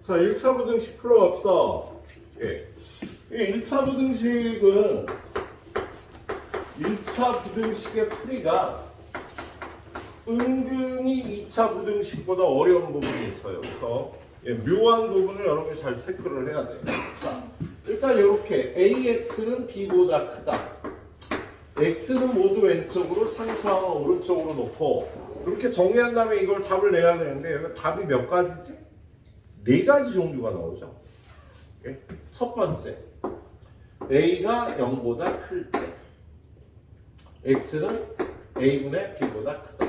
자, 1차 부등식 풀어갑시다. 예. 이 1차 부등식은 1차 부등식의 풀이가 은근히 2차 부등식보다 어려운 부분이 있어요. 그래서 예, 묘한 부분을 여러분이 잘 체크를 해야 돼요. 자, 일단 이렇게 AX는 B보다 크다. X는 모두 왼쪽으로, 상수항은 오른쪽으로 놓고 그렇게 정리한 다음에 이걸 답을 내야 되는데 여기 답이 몇 가지지? 4가지 종류가 나오죠. 예? 첫 번째, A가 0보다 클 때 X는 A분의 B보다 크다.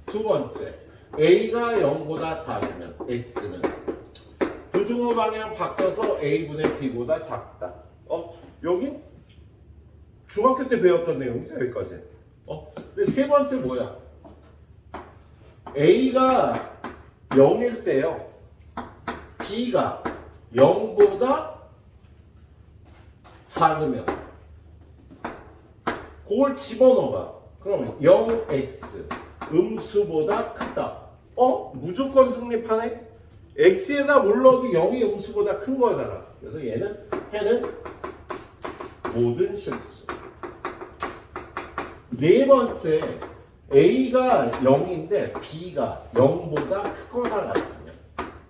두 번째, A가 0보다 작으면 X는 부등호 방향 바꿔서 A분의 B보다 작다. 여기 중학교 때 배웠던 내용이죠, 여기까지. 근데 세 번째 뭐야? A가 0일 때요, B가 0보다 작으면 그걸 집어넣어봐. 그러면 0x 음수보다 크다. 무조건 승립하네? x에다 뭘 넣어도 0이 음수보다 큰 거잖아. 그래서 해는 모든 실수. 네 번째, a가 0인데 b가 0보다 크거나 같으면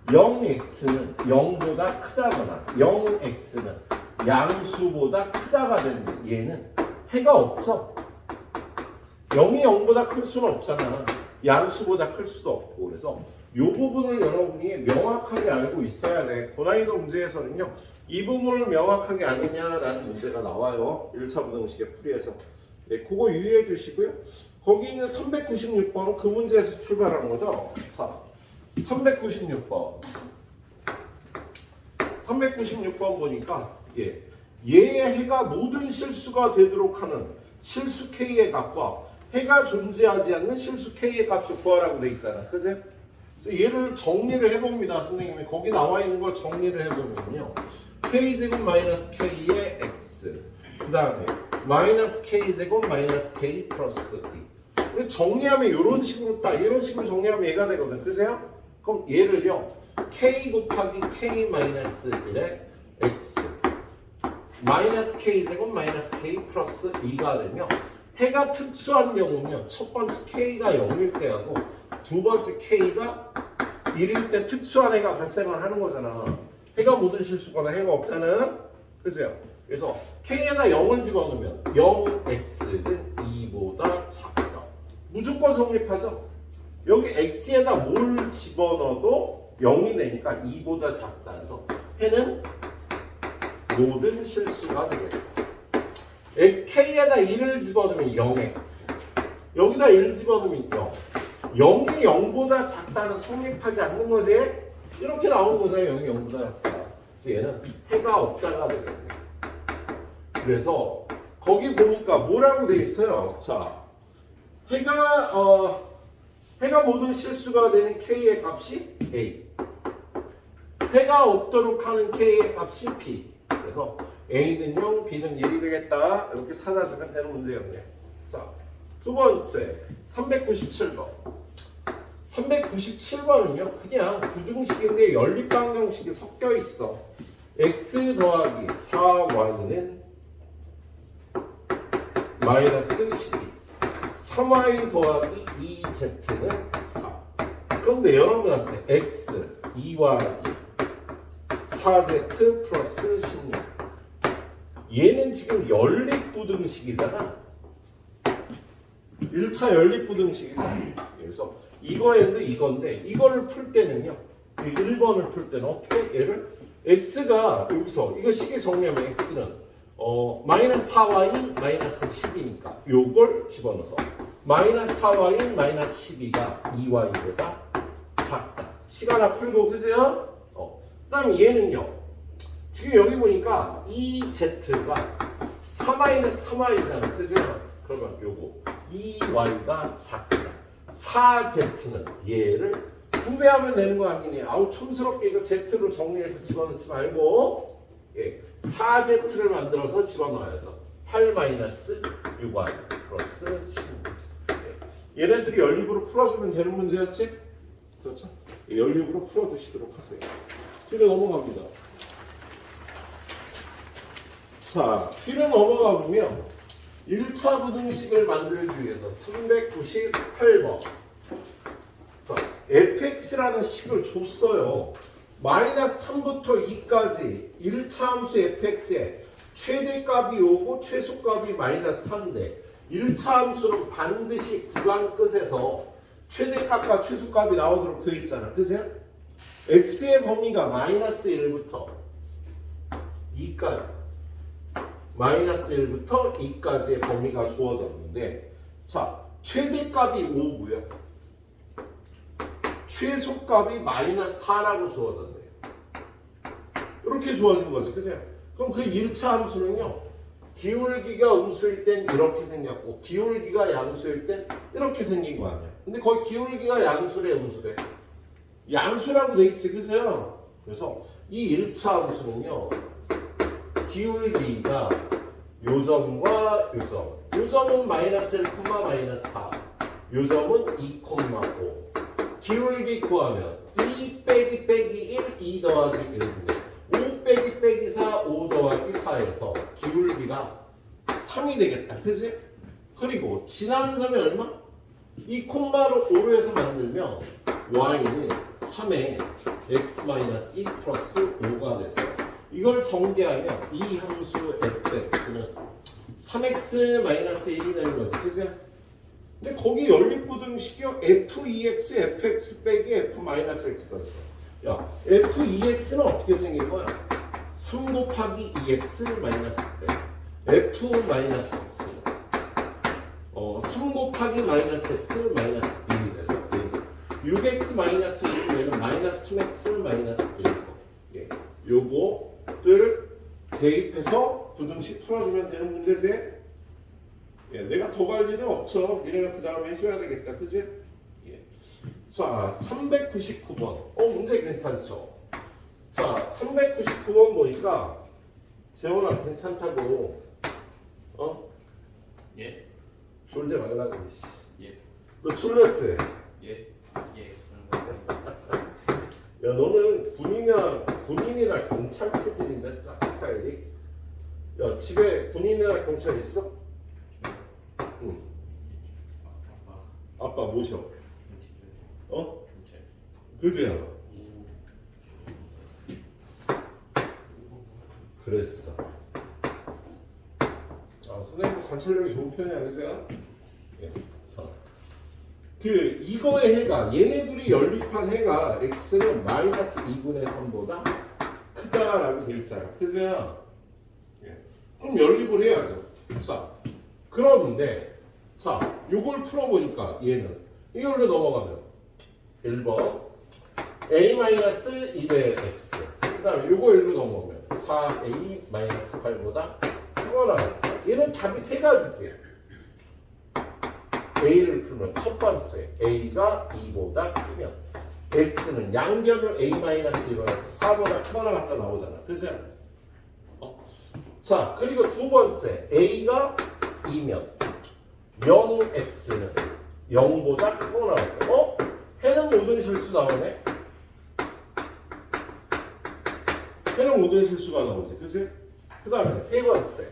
0x는 0보다 크다거나 0x는 양수보다 크다가 되는데 얘는 해가 없어. 0이 0보다 클 수는 없잖아. 양수보다 클 수도 없고. 그래서 이 부분을 여러분이 명확하게 알고 있어야 돼. 고난이도 문제에서는요, 이 부분을 명확하게 아느냐라는 문제가 나와요. 1차 부등식의 풀이에서. 네, 그거 유의해 주시고요. 거기 있는 396번은 그 문제에서 출발하는 거죠. 자, 396번. 396번 보니까 얘의 해가 모든 실수가 되도록 하는 실수 K의 값과 해가 존재하지 않는 실수 K의 값을 구하라고 돼 있잖아. 그죠? 얘를 정리를 해봅니다. 선생님이 거기 나와 있는 걸 정리를 해보면요, K제곱 마이너스 K의 X, 그 다음에 마이너스 K제곱 마이너스 K 플러스 B. 정리하면 이런 식으로 이런 식으로 정리하면 얘가 되거든. 그죠? 그럼 얘를요, K 곱하기 K 마이너스 1의 X 마이너스 K제곱 마이너스 K 플러스 2가 되면 해가 특수한 경우는요, 첫 번째 K가 0일 때하고 두 번째 K가 1일 때 특수한 해가 발생을 하는 거잖아. 해가 모든 실수거나 해가 없다는. 그죠? 그래서 K에다 0을 집어넣으면 0x는 2보다 작다. 무조건 성립하죠? 여기 x에다 뭘 집어넣어도 0이 되니까 2보다 작다. 그래서 해는 모든 실수가 되겠다. K에다 1을 집어넣으면 0x, 여기다 1 집어넣으면 0. 0이 0보다 작다는 성립하지 않는 거지? 이렇게 나오는 거잖아요. 0이 0보다 작다. 그래서 얘는 해가 없다가 되겠네. 그래서 거기 보니까 뭐라고 돼 있어요? 자, 해가 모든 실수가 되는 K의 값이 A, 해가 없도록 하는 K의 값이 B. 그래서 A는 0, B는 1이 되겠다. 이렇게 찾아주면 되는 문제였네요. 자, 두 번째 397번. 397번은요, 그냥 부등식인데 연립방정식이 섞여 있어. x 더하기 4y는 마이너스 12, 3y 더하기 2z는 4. 그런데 여러분한테 x, 2y, 4z 플러스 16. 얘는 지금 연립부등식이잖아. 1차 연립부등식이잖아. 그래서 이거에도 이건데, 이거를 풀 때는요, 1번을 풀 때는 어떻게? 얘를 x가 여기서 이거 식에 정리하면 x는 마이너스 4y 마이너스 10이니까 요걸 집어넣어서 마이너스 4y 마이너스 12가 2y보다 작다. 식 하나 풀고, 그죠? 그 다음에 얘는요, 지금 여기 보니까 2z가 4-3y잖아. 그죠? 그러면 요거 2y가 작다. 4z는 얘를 2배하면 되는 거 아니니? 아우, 촌스럽게 이거 z로 정리해서 집어넣지 말고 4z를 만들어서 집어넣어야죠. 8-6y 플러스 16. 얘네들이 연립으로 풀어주면 되는 문제였지? 그렇죠? 연립으로 풀어주시도록 하세요. P로 넘어갑니다. 자, P로 넘어가 보면 1차 부등식을 만들기 위해서 398번. 자, fx라는 식을 줬어요. 마이너스 3부터 2까지 1차 함수 fx의 최대값이 오고 최소값이 마이너스 3인데 1차 함수는 반드시 구간 끝에서 최대값과 최소값이 나오도록 되어 있잖아. 그죠? x의 범위가 마이너스 1부터 2까지 마이너스 1부터 2까지의 범위가 주어졌는데 자, 최대값이 5고요. 최소값이 마이너스 4라고 주어졌네요. 이렇게 주어진 거지. 그죠? 그럼 그 1차 함수는요. 기울기가 음수일 땐 이렇게 생겼고 기울기가 양수일 땐 이렇게 생긴 거 아니야. 근데 거기 기울기가 양수래 음수래? 양수라고 돼 있지. 그죠? 그래서 이 1차 함수는요. 기울기가 요점과 요점. 요점은 마이너스 1, 마이너스 4. 요점은 2, 5. 기울기 구하면 2 빼기 1, 2 더하기 1인데 5 빼기 4, 5 더하기 4에서 기울기가 3이 되겠다. 그치? 그리고 지나는 점이 얼마? 이 콤마로 5로 해서 만들면 y는 3에 x-2 플러스 5가 돼서 이걸 정리하면 이 함수 fx는 3x-1이 되는 거지. 그치? 근데 거기 연립부등식이요. f2x, fx 빼기 f-x가 있어. 야, f2x는 어떻게 생긴 거야? 3 곱하기 2x 마이너스 f 마이너스 x 3 곱하기 마이너스 x 마이너스 1이 돼서 6x 마이너스 1이면 마이너스 3x 마이너스 1이고 예, 요거를 대입해서 부등식 풀어주면 되는 문제지? 예, 내가 더 갈 일은 없죠. 니네가 그 다음에 해줘야 되겠다. 그지? 예. 자, 399번. 문제 괜찮죠? 자, 399번 보니까 재원아 괜찮다고. 예? 졸지 말라고. 예? 너 졸렸지? 예? 예? 그런 거 야, 너는 군인이나 경찰 체질인데 짝 스타일이. 야, 집에 군인이나 경찰 있어? 응. 아빠 모셔. 그지? 그랬어. 선생님 관찰력이 좋은 편이야, 그죠? 예. 이거의 해가 얘네 둘이 연립한 해가 x는 마이너스 2분의 3보다 크다라고 돼 있잖아, 그죠? 예. 그럼 연립을 해야죠. 자, 그런데 자, 요걸 풀어보니까 얘는 이걸로 넘어가면 1번 a-2의 x 그 다음에 요거 1로 넘어오면 4a-8보다 크거나 얘는 답이 세 가지지. a를 풀면 첫 번째 a가 2보다 크면 x는 양변을 a-1로 해서 4보다 크거나 같다 나오잖아. 그죠? 자, 그리고 두 번째 a가 2면 0x는 0보다 크거나 같다. 해는 모든 실수 나오네. 해는 모든 실수가 나오지. 그치? 그 다음에 세 번째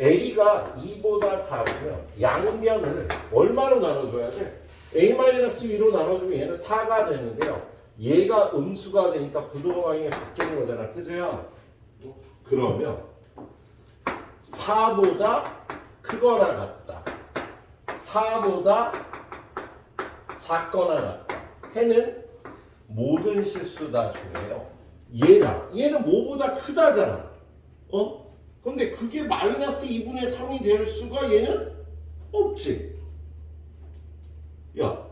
a가 2보다 작으면 양변을 얼마로 나눠줘야 돼? a-2로 나눠주면 얘는 4가 되는데요. 얘가 음수가 되니까 부동항이 바뀌는 거잖아. 그죠? 그러면 4보다 크거나 같다. 4보다 작거나 같다. 해는 모든 실수다 중에요. 얘는 뭐보다 크다잖아. 근데 그게 마이너스 2분의 3이 될 수가 얘는 없지. 야,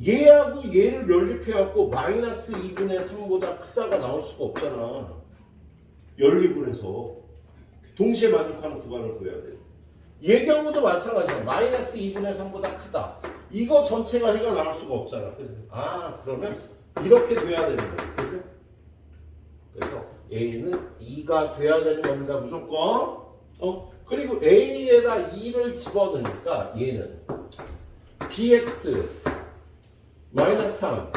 얘하고 얘를 연립해갖고 마이너스 2분의 3보다 크다가 나올 수가 없잖아. 연립을 해서 동시에 만족하는 구간을 구해야 돼. 얘 경우도 마찬가지야. 마이너스 2분의 3보다 크다. 이거 전체가 해가 나올 수가 없잖아. 그러면 이렇게 돼야 되는 거야. 그래서 A는 2가 돼야 되는 겁니다. 무조건. 그리고 A에다 2를 집어넣으니까 얘는 bx 마이너스 3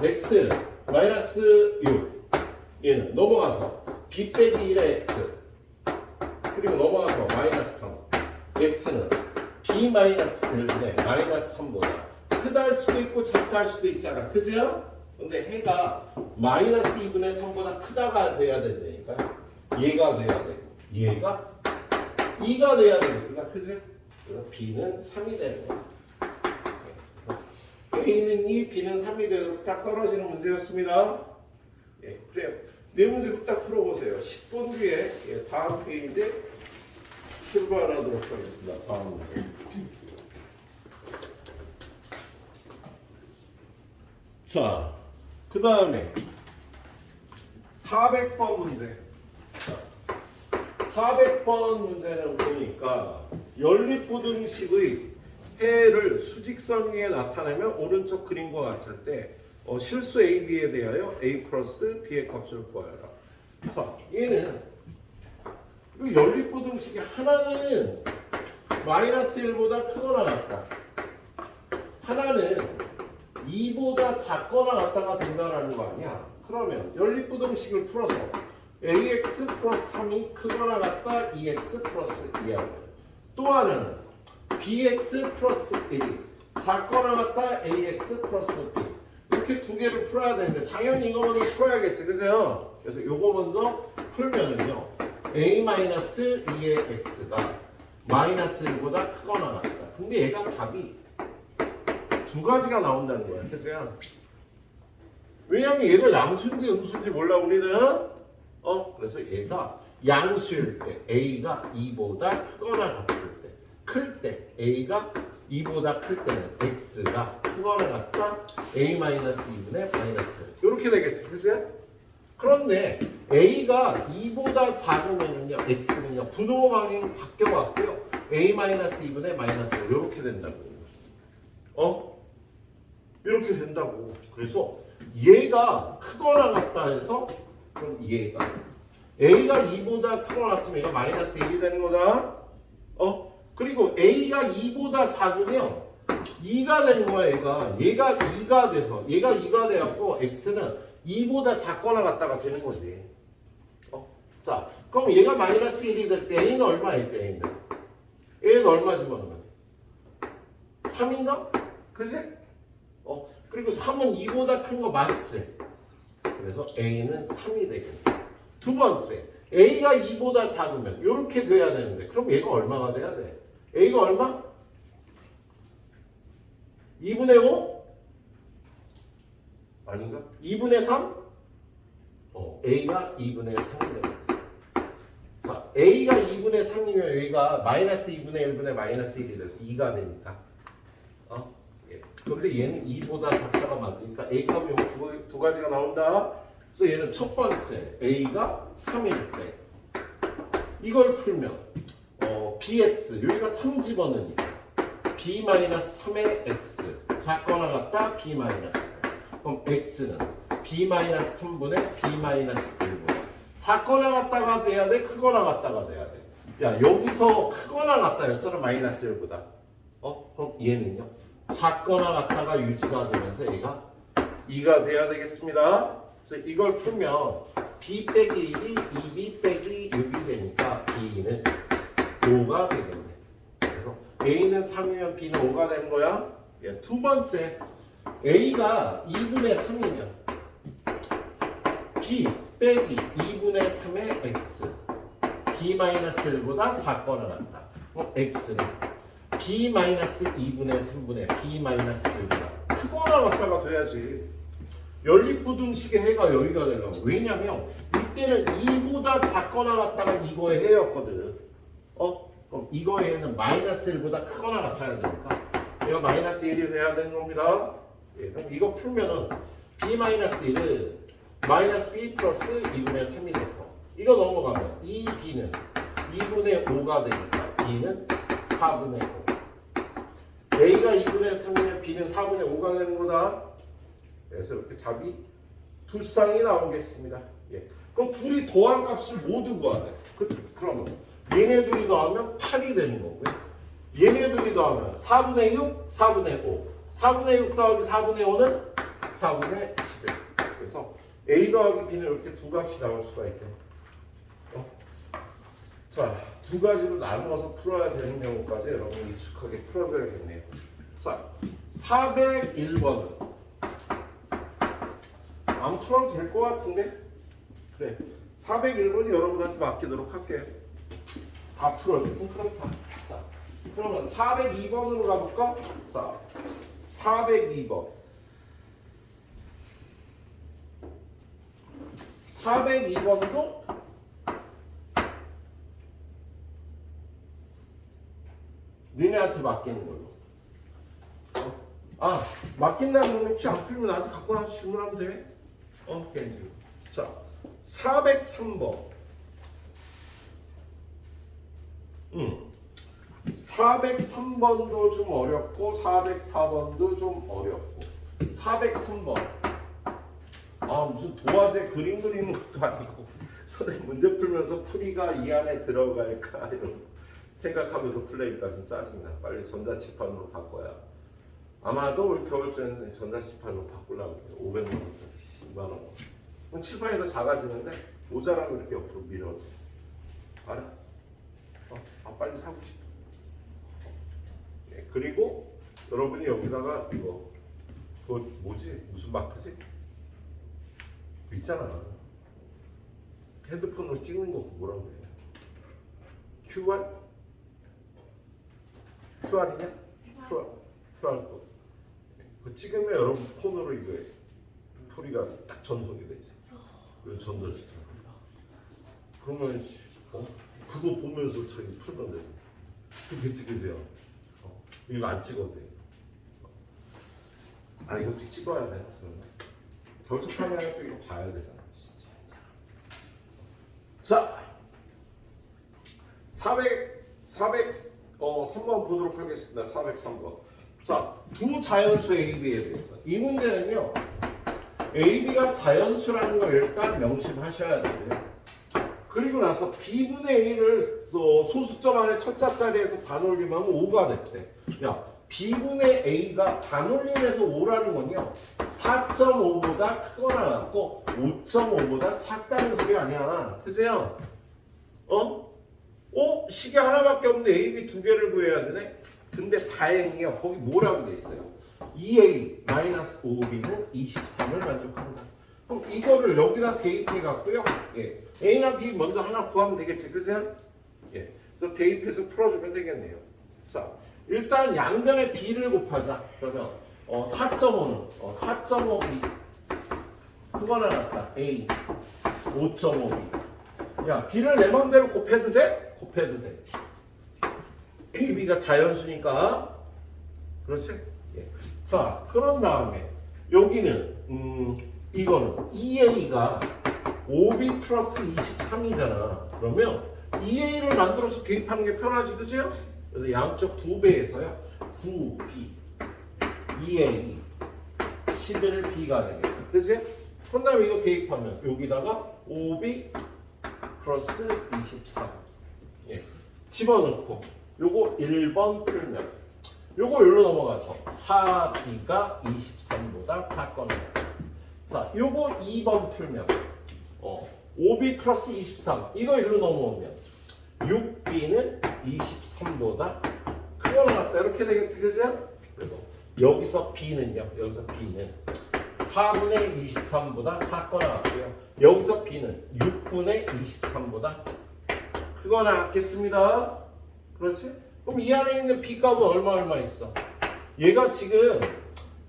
x 마이너스 6 얘는 넘어가서 b 빼기 1의 x 그리고 넘어가서 마이너스 3 x는 b 마이너스 1분의 마이너스 3보다 크다 할 수도 있고 작다 할 수도 있잖아. 그죠? 근데 해가 마이너스 2분의 3보다 크다가 돼야 된다니까. 얘가 돼야 되고 얘가 2가 돼야 되니까. 그지? 그래서 b는 3이 되는 거야. 그래서 a는 2, b는 3이 되도록 딱 떨어지는 문제였습니다. 예, 그래요. 네 문제 딱 풀어보세요. 10분 뒤에 예, 다음 페이지에 출발하도록 하겠습니다. 다음 문제. 자, 그 다음에 400번 문제. 400번 문제는 보니까 연립부등식의 해를 수직선 위에 나타내면 오른쪽 그림과 같을 때 실수 A, B에 대하여 A 플러스 B의 값을 구하여라. 자, 얘는 이 연립부등식의 하나는 마이너스 1보다 크거나 같다. 하나는 2보다 작거나 같다가 된다는 거 아니야. 그러면 연립부등식을 풀어서 ax 플러스 3이 크거나 같다 2x 플러스 2하고 또 하나는 bx 플러스 1이 작거나 같다 ax 플러스 b 이렇게 두 개를 풀어야 되는데 당연히 이거 먼저 풀어야겠지. 그죠? 그래서 이거 먼저 풀면은요 a-2의 x가 마이너스 1보다 크거나 같다. 근데 얘가 답이 두 가지가 나온다는 거야. 그죠? 왜냐면 얘가 양수인지 음수인지 몰라 우리는. 그래서 얘가 양수일 때 A가 2보다 크거나 같을 때, 클 때 A가 2보다 클 때는 X가 크거나 같다 A-2분의 마이너스 이렇게 되겠지. 그죠? 그런데 A가 2보다 작으면요 X는요 분호 방향이 바뀌어갖고요 A-2분의 마이너스 이렇게 된다고. 이렇게 된다고. 그래서 얘가 크거나 같다 해서 그럼 얘가 A가 2보다 크거나 같으면 얘가 마이너스 1이 되는 거다. 그리고 A가 2보다 작으면 2가 되는 거야. 얘가 2가 돼서 얘가 2가 돼갖고 X는 2보다 작거나 같다가 되는 거지. 자, 그럼 얘가 마이너스 1이 될 때 A는 얼마일 때 A는 얼마지 그러면? 3인가? 그지? 그리고 3은 2보다 큰 거 맞지? 그래서 A는 3이 되겠네. 두 번째, A가 2보다 작으면 이렇게 돼야 되는데 그럼 얘가 얼마가 돼야 돼? A가 얼마? 2분의 5? 아닌가? 2분의 3? A가 2분의 3이 되겠네. 자, A가 2분의 3이면 A가 마이너스 2분의 1분의 마이너스 1이 돼서 2가 되니까 그런데 얘는 2보다 작다가 맞으니까 A 값이 두 가지가 나온다. 그래서 얘는 첫 번째 A가 3일 때 이걸 풀면 BX 여기가 3 집어넣으니까 B-3의 X 작거나 같다 B- 그럼 X는 B-3분의 B-1보다 작거나 같다가 돼야 돼 크거나 같다가 돼야 돼. 야 여기서 크거나 같다였잖아 마이너스 1보다. 그럼 얘는요 작거나 같다가 유지가 되면서 얘가 2가 돼야 되겠습니다. 그래서 이걸 풀면 b 빼기 1이 2b 빼기 6이 되니까 b는 5가 되겠네. 그래서 a는 3이면 b는 5가 되는 거야. 두 번째 a가 2분의 3이면 b 빼기 2분의 3의 x b-1보다 작거나 같다. 그럼 x는 b-2분의 3분의 b-1보다 크거나 같다가 돼야지. 연립부등식의 해가 여기가 되려고. 왜냐면 이때는 2보다 작거나 같다가 이거의 해였거든. 그럼 이거의 해는 마이너스 1보다 크거나 같아야 되니까 얘가 마이너스 1이 돼야 되는 겁니다. 그럼 이거 풀면은 b-1은 마이너스 b 플러스 2분의 3이 돼서 이거 넘어가면 이 b는 2분의 5가 되니까 b는 4분의 5. A가 2분의 3이면 B는 4분의 5가 되는 거다. 그래서 이렇게 답이 두 쌍이 나오겠습니다. 그럼 둘이 더한 값을 모두 구하래. 그러면 얘네 둘이 더하면 8이 되는 거고요. 얘네 둘이 더하면 4분의 6, 4분의 5. 4분의 6 더하기 4분의 5는 4분의 11. 그래서 A 더하기 B는 이렇게 두 값이 나올 수가 있대. 자, 두 가지로 나누어서 풀어야 되는 경우까지 여러분 익숙하게 풀어줘야겠네요. 자, 401번은 안 풀어도 될 것 같은데? 그래, 401번이 여러분한테 맡기도록 할게요. 다 풀어주고 그렇다. 자, 그러면 402번으로 가볼까? 자, 402번. 402번도 니네한테 맡기는 걸로. 아, 맡긴다면 혹시 안 풀면 나한테 갖고 나서 질문하면 돼. 괜찮아. 자, 403번. 403번도 좀 어렵고 404번도 좀 어렵고 403번. 아, 무슨 도화지 그림 그리는 것도 아니고 선생님 문제 풀면서 풀이가 이 안에 들어갈까 이런 생각하면서 풀려니까 좀 짜증나. 빨리 전자칠판으로 바꿔야. 아마도 올 겨울쯤에는 전자칠판으로 바꾸려고 해요. 500만 원짜리 10만 원. 그럼 칠판이 더 작아지는데 모자라면 이렇게 옆으로 밀어줘. 알아? 빨리 사고 싶어. 네, 그리고 여러분이 여기다가 이거 그거 뭐지? 무슨 마크지? 있잖아. 핸드폰으로 찍는 거 뭐라고 해? QR? QR이냐? QR 거. 그 찍으면 여러분 폰으로 이거 풀이가 딱 전송이 되지. 그래서 전달시켜. 그러면 그거 보면서 저희 풀면 돼. 그렇게 찍으세요. 이거 안 찍어도 돼. 아, 이것도 찍어야 돼. 결석 카메라 또 이거 봐야 되잖아. 진짜. 자, 3번 보도록 하겠습니다. 403번. 자, 두 자연수 A, B에 대해서. 이 문제는요, A, B가 자연수라는 걸 일단 명심하셔야 돼요. 그리고 나서 B분의 A를 소수점 안에 첫 자자리에서 반올림하면 5가 됐대. 야, B분의 A가 반올림해서 5라는 건요, 4.5보다 크거나 같고 5.5보다 작다는 소리 아니야. 그죠? 시계 하나밖에 없는데 A, B 두 개를 구해야 되네? 근데 다행이요. 거기 뭐라고 돼 있어요? 2A-5B는 23을 만족한다. 그럼 이거를 여기다 대입해 갖고요. 예. A나 B 먼저 하나 구하면 되겠지. 그죠? 예. 그래서 대입해서 풀어주면 되겠네요. 자, 일단 양변에 B를 곱하자. 그러면 4.5는 4.5B 그거나 같다. A 5.5B. 야, B를 내 맘대로 곱해도 돼? 곱해도 돼. A, B가 자연수니까. 그렇지? 예. 자, 그런 다음에 여기는 이거는 2A가 5B 플러스 23이잖아. 그러면 2A를 만들어서 대입하는 게 편하지, 그죠? 그래서 양쪽 2배에서요 9B 2A 11B가 되겠다. 그지? 그 다음에 이거 대입하면 여기다가 5B 플러스 23 집어넣고 요거 1번 풀면 요거 여기로 넘어가서 4B가 23보다 작거나 자 요거 2번 풀면 5B 플러스 23 이거 여기로 넘어오면 6B는 23보다 크거나 같다 이렇게 되겠지 그죠? 그래서 여기서 B는요 여기서 B는 4분의 23보다 작거나 같고요 여기서 B는 6분의 23보다 크거나 같겠습니다. 그렇지? 그럼 이 안에 있는 B 값은 얼마 있어? 얘가 지금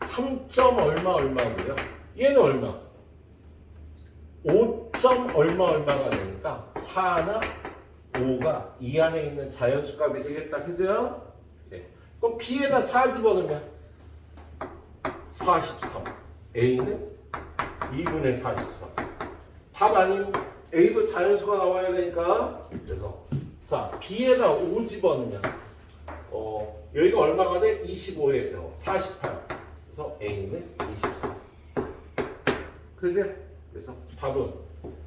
3. 얼마고요? 얘는 얼마? 5. 얼마가 되니까 4나 5가 이 안에 있는 자연수 값이 되겠다. 그죠? 네. 그럼 B에다 4 집어넣으면 43. A는 2분의 43. 답 아닌 A도 자연수가 나와야 되니까 그래서 자 B에다 5 집어넣으면 여기가 얼마가 돼? 25에 48 그래서 A는 24 그지? 그래서 답은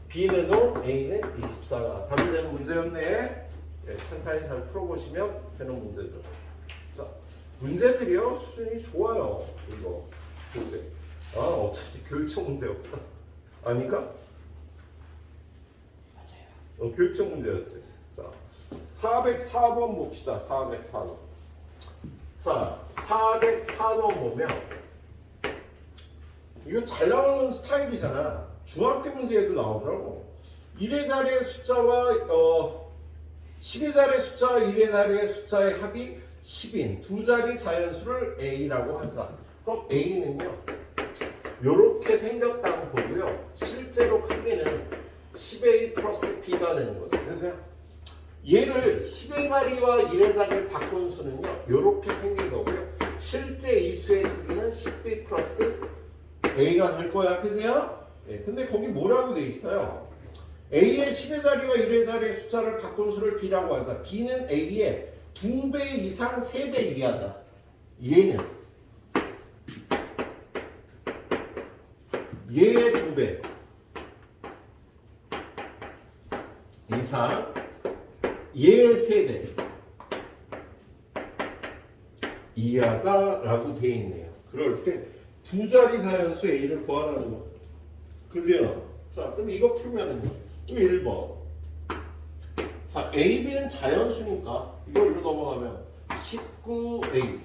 B는 5, A는 24가 답이 되는 문제였네. 네, 천천히 잘 풀어보시면 되는 문제죠. 자 문제들이요 수준이 좋아요. 이거 보세요. 어차피 교육청 문제였구나. 아닌가? 맞아요. 교육청 문제였지. 자, 404번 봅시다. 404번. 자, 404번 보면 이거 잘 나오는 스타일이잖아. 중학교 문제에도 나오더라고. 1의 자리의 숫자와 10의 자리의 숫자와 1의 자리의 숫자의 합이 10인 두 자리 자연수를 A라고 하자. 그럼 A는요. 요렇게 생겼다고 보고요. 실제로 크기는 10A 플러스 B가 되는 거죠. 그래서 얘를 10의 자리와 1의 자리를 바꾼 수는요. 요렇게 생긴 거고요. 실제 이 수의 크기는 10B 플러스 A가 될 거야. 그세요? 네, 근데 거기 뭐라고 돼 있어요? A의 10의 자리와 1의 자리의 숫자를 바꾼 수를 B라고 하자. B는 A의 2배 이상 3배 이하다. 얘는 얘의 2배 이상 얘의 3배 이하다 라고 돼 있네요. 그럴 때 두 자리 자연수 A를 구하라는 거. 그죠? 자, 그럼 이거 풀면은요. 1번. 자, A, B는 자연수니까 이걸로 넘어가면 19A,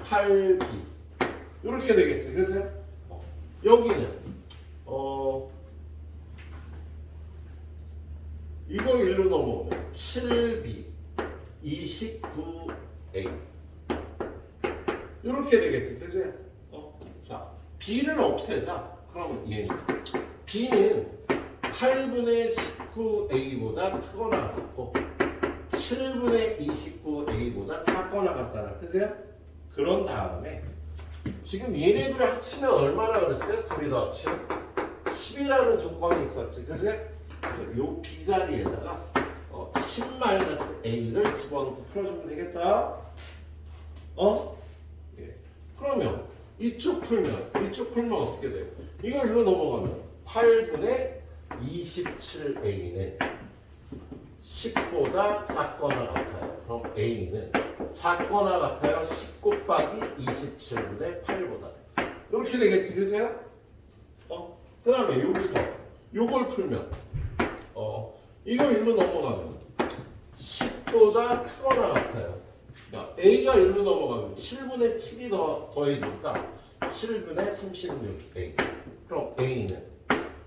8B 이렇게 되겠지. 그래서 여기는 이거 1로 넘어오면 7B, 29A 이렇게 되겠지. 그죠? 자, B를 없애자. 그러면 얘는 B는 8분의 19A보다 크거나 같고 7분의 29A보다 작거나 같잖아. 그죠? 그런 다음에 지금 얘네들을 합치면 얼마나 그랬어요? 둘이 다 합치면 10이라는 조건이 있었지. 그죠? 그래서 요 B 자리에다가 10-A를 집어넣고 풀어주면 되겠다. 예. 그러면 이쪽 풀면 어떻게 돼요? 이거 일로 넘어가면 8분의 27A는 10보다 작거나 같아요. 그럼 A는 작거나 같아요. 10 곱하기 27분의 8보다. 이렇게 되겠지, 그죠? 그 다음에 여기서 요걸 풀면 이거 일로 넘어가면 10보다 크거나 같아요. A가 1로 넘어가면 7분의 7이 더해지니까 7분의 36A. 그럼 A는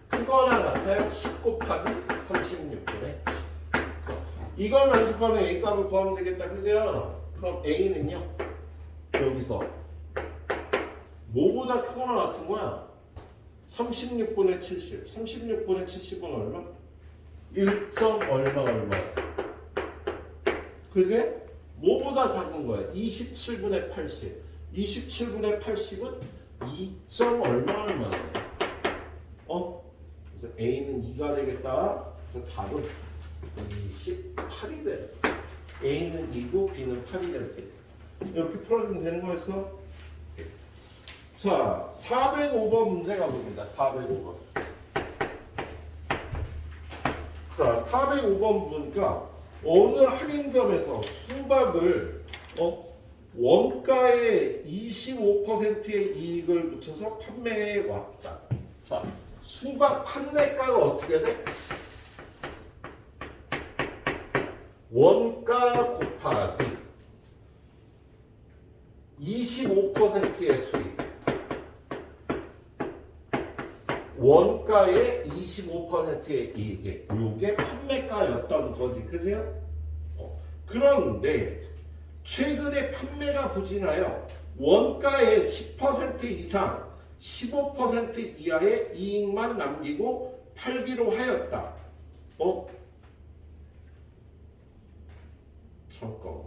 크거나 같아요. 10 곱하기 36분의 10. 이걸 만족하는 A 값을 구하면 되겠다. 그죠? 그럼 A는요. 여기서 뭐보다 크거나 같은 거야? 36분의 70. 36분의 70은 얼마? 1. 얼마. 그제? 뭐보다 작은 거야? 27분의 80. 27분의 80은 2. 얼마나? 그래서 A는 2가 되겠다. 그래서 답은 28이 돼. A는 2고 B는 8이 될 때. 이렇게 풀어주면 되는 거였어. 자, 405번 문제 가봅니다. 405번. 자, 405번 보니까 어느 할인점에서 수박을 원가에 25%의 이익을 붙여서 판매해 왔다. 자, 수박 판매가가 어떻게 돼? 원가 곱하기 25%의 수익. 원가의 25%의 이익에 요게 판매가였던 거지. 그죠? 그런데 최근에 판매가 부진하여 원가의 10% 이상 15% 이하의 이익만 남기고 팔기로 하였다. 잠깐만.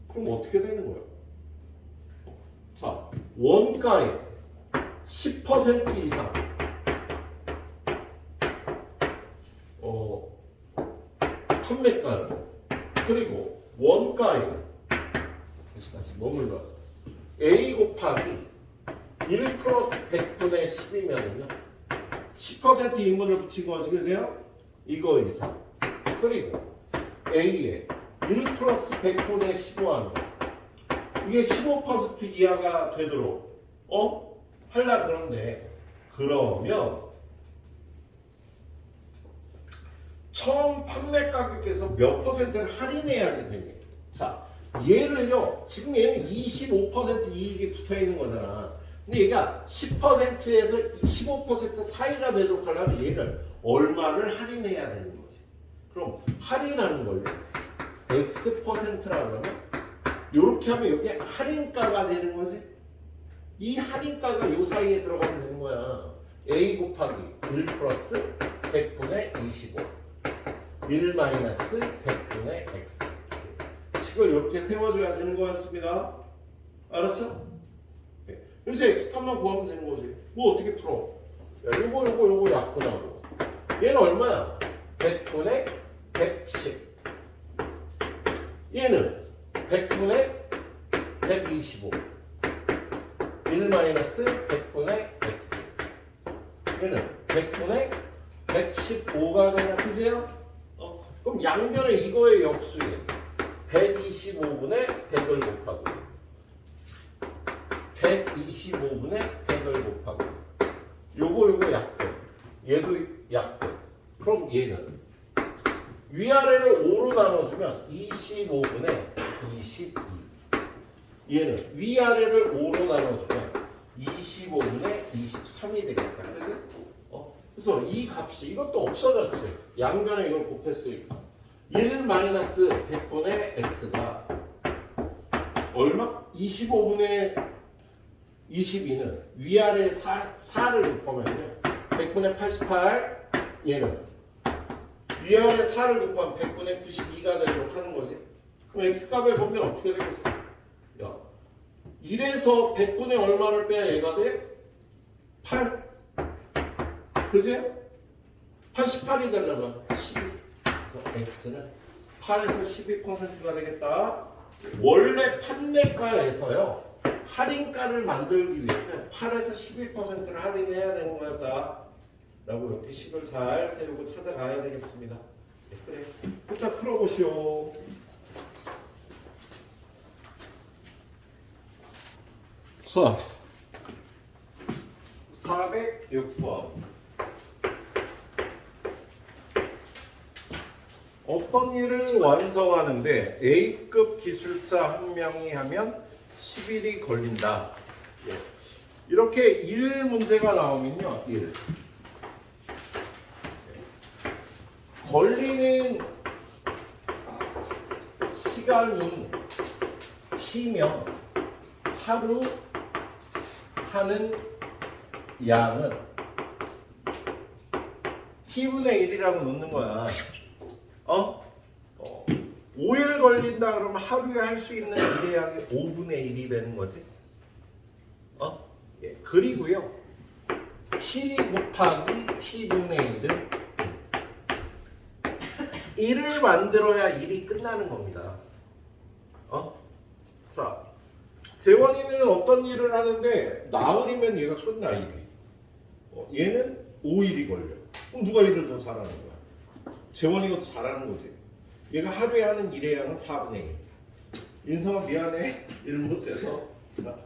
그럼 어떻게 되는 거야? 자, 원가의 10% 이상 판매가를 그리고 원가의 다시 머물러 A 곱하기 1 플러스 100분의 10이면은요 10% 인분을 붙인 거지. 그세요? 이거 이상 그리고 A에 1 플러스 100분의 15하면 이게 15% 이하가 되도록 하려 그러는데 그러면 처음 판매 가격에서 몇 퍼센트를 할인해야지 되니? 자, 얘를요. 지금 얘는 25% 이익이 붙어 있는 거잖아. 근데 얘가 10%에서 15% 사이가 되도록 하려면 얘를 얼마를 할인해야 되는 거지. 그럼 할인하는 걸로 X%라 그러면 이렇게 하면 이게 할인가가 되는 거지. 이 할인가가 요 사이에 들어가면 되는 거야. A 곱하기 1 플러스 100분의 25 1 마이너스 100분의 X 식을 이렇게 세워줘야 되는 거였습니다. 알았죠? 네. 그래서 X값만 구하면 되는 거지. 뭐 어떻게 풀어? 야, 요거 약분하고 얘는 얼마야? 100분의 110 얘는 100분의 125 1 마이너스 100분의 X 얘는 100분의 115가 되냐 그제요? 그럼 양변에 이거의 역수에 125분의 100을 곱하고 125분의 100을 곱하고 요거 약분 얘도 약분 그럼 얘는 위아래를 5로 나눠주면 25분의 22 얘는 위아래를 5로 나눠주면 25분의 23이 되겠다. 그래서 이 값이 이것도 없어졌지. 양변에 이걸 곱했으니까 1 마이너스 100분의 x가 얼마? 25분의 22는 위아래 4를 곱하면요 100분의 88 얘는 위아래 4를 곱하면 100분의 92가 되도록 하는 거지. 그럼 x값에 보면 어떻게 되겠어? 야, 1에서 100분의 얼마를 빼야 얘가 돼? 8. 그지? 88이 되려면 12. 그래서 x는 8에서 12%가 되겠다. 원래 판매가에서요. 할인가를 만들기 위해서 8에서 12%를 할인해야 되는 거였다. 라고 이렇게 식을 잘 세우고 찾아가야 되겠습니다. 네, 그래. 일단 풀어보시오. 자, 406번. 어떤 일을 완성하는데 A급 기술자 한 명이 하면 10일이 걸린다. 예. 이렇게 일 문제가 나오면요. 일. 걸리는 시간이 T면 하루 하는 양은 T분의 1이라고 놓는 거야. 5일 걸린다 그러면 하루에 할 수 있는 일의 양이 5분의 1이 되는 거지. 예. 그리고요. T 곱하기 T분의 1은 1을 만들어야 일이 끝나는 겁니다. 자, 재원이는 어떤 일을 하는데 나흘이면 얘가 끝나 일이. 얘는 5일이 걸려. 그럼 누가 일을 더 잘하는 거야? 재원이가 더 잘하는 거지. 얘가 하루에 하는 일의 양은 4분의 1. 인성아 미안해. 일 못해서. 자,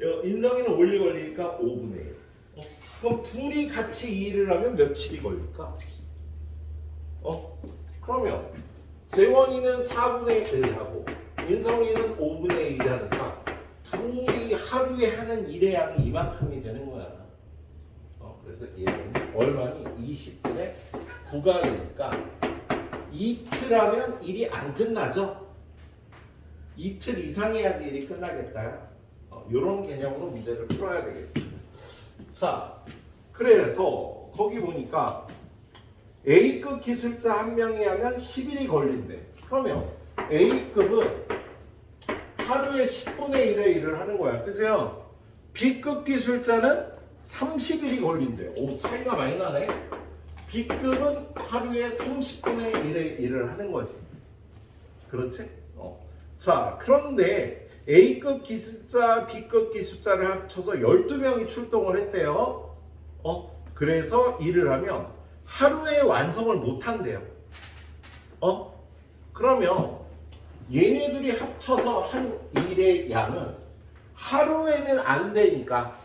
인성이는 5일 걸리니까 5분의 1. 그럼 둘이 같이 이 일을 하면 며칠이 걸릴까? 그러면 재원이는 4분의 1을 하고 인성이는 5분의 1을 하니까 둘이 하루에 하는 일의 양이 이만큼이 되는 거야. 그래서 얘는 얼마니? 20분의 9가 되니까 이틀 하면 일이 안 끝나죠? 이틀 이상 해야지 일이 끝나겠다. 이런 개념으로 문제를 풀어야 되겠습니다. 자, 그래서 거기 보니까 A급 기술자 한 명이 하면 10일이 걸린대. 그러면 A급은 하루에 10분의 1의 일을 하는 거야. 그죠? B급 기술자는 30일이 걸린대. 오, 차이가 많이 나네. B급은 하루에 30분의 1의 일을 하는 거지. 그렇지? 자, 그런데 A급 기술자, B급 기술자를 합쳐서 12명이 출동을 했대요. 그래서 일을 하면 하루에 완성을 못 한대요. 그러면 얘네들이 합쳐서 한 일의 양은 하루에는 안 되니까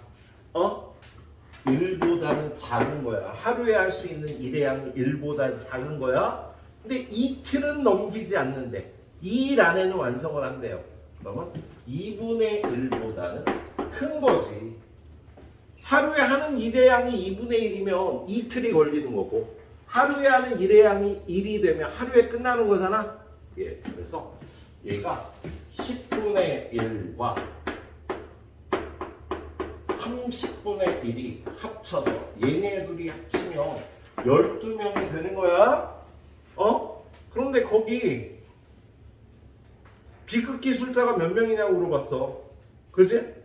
1보다는 작은 거야. 하루에 할 수 있는 일의 양이 1보다 작은 거야. 근데 이틀은 넘기지 않는데 2일 안에는 완성을 한대요. 그러면 2분의 1보다는 큰 거지. 하루에 하는 일의 양이 2분의 1이면 이틀이 걸리는 거고 하루에 하는 일의 양이 1이 되면 하루에 끝나는 거잖아. 예, 그래서 얘가 10분의 1과 30분의 1이 합쳐서 얘네 둘이 합치면 12명이 되는 거야. 그런데 거기 B급 기술자가 몇 명이냐고 물어봤어. 그지?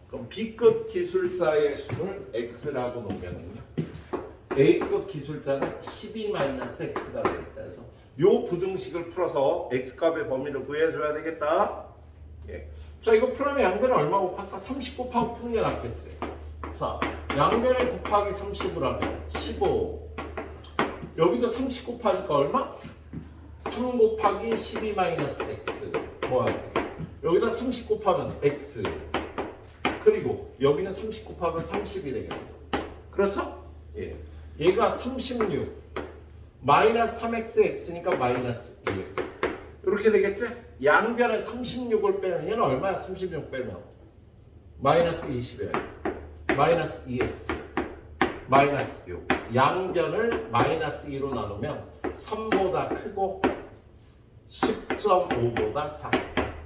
그럼 B급 기술자의 수를 X라고 놓으면요. A급 기술자는 12-X가 되겠다. 그래서 요 부등식을 풀어서 X값의 범위를 구해줘야 되겠다. 예. 자, 이거 풀면 양변을 얼마 곱할까? 30 곱하고 푸는 게 낫겠지. 자, 양변을 곱하기 30을 하면 15. 여기도 30 곱하니까 얼마? 3 곱하기 12-X. 뭐야? 여기다 30 곱하면 X. 그리고 여기는 30 곱하면 30이 되겠네. 그렇죠? 예. 얘가 36. 마이너스 3xx니까 마이너스 2x. 이렇게 되겠지? 양변에 36을 빼면 얘는 얼마야? 36 빼면 마이너스 21. 마이너스 2x. 마이너스 6. 양변을 마이너스 2로 나누면 3보다 크고 10.5보다 작다.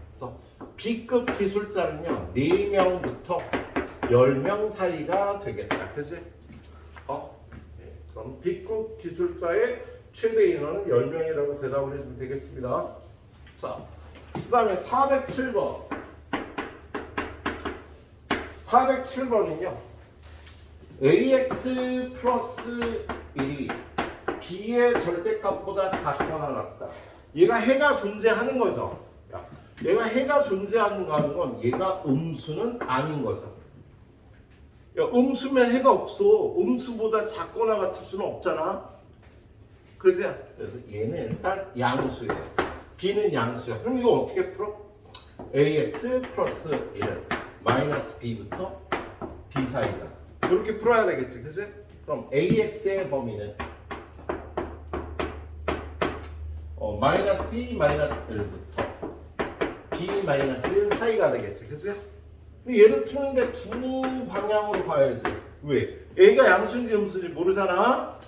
그래서 B급 기술자는요 4명부터 10명 사이가 되겠다. 그치? 그럼 B급 기술자의 최대 인원은 10명이라고 대답을 해주면 되겠습니다. 자, 그 다음에 407번. 407번은요. AX 플러스 1이 B의 절대값보다 작거나 같다. 얘가 해가 존재하는 거죠. 얘가 해가 존재하는가 하는 건 얘가 음수는 아닌 거죠. 야, 음수면 해가 없어. 음수보다 작거나 같을 수는 없잖아. 그지? 그래서 얘는 일단 양수예요. B는 양수야. 그럼 이거 어떻게 풀어? AX 플러스 1 마이너스 B부터 B 사이다. 이렇게 풀어야 되겠지. 그지? 그럼 AX의 범위는 마이너스 B 마이너스 1부터 B 마이너스 1 사이가 되겠지. 그지? 얘를 푸는데 두 방향으로 가야지. 왜? A가 양수인지 음수인지 모르잖아.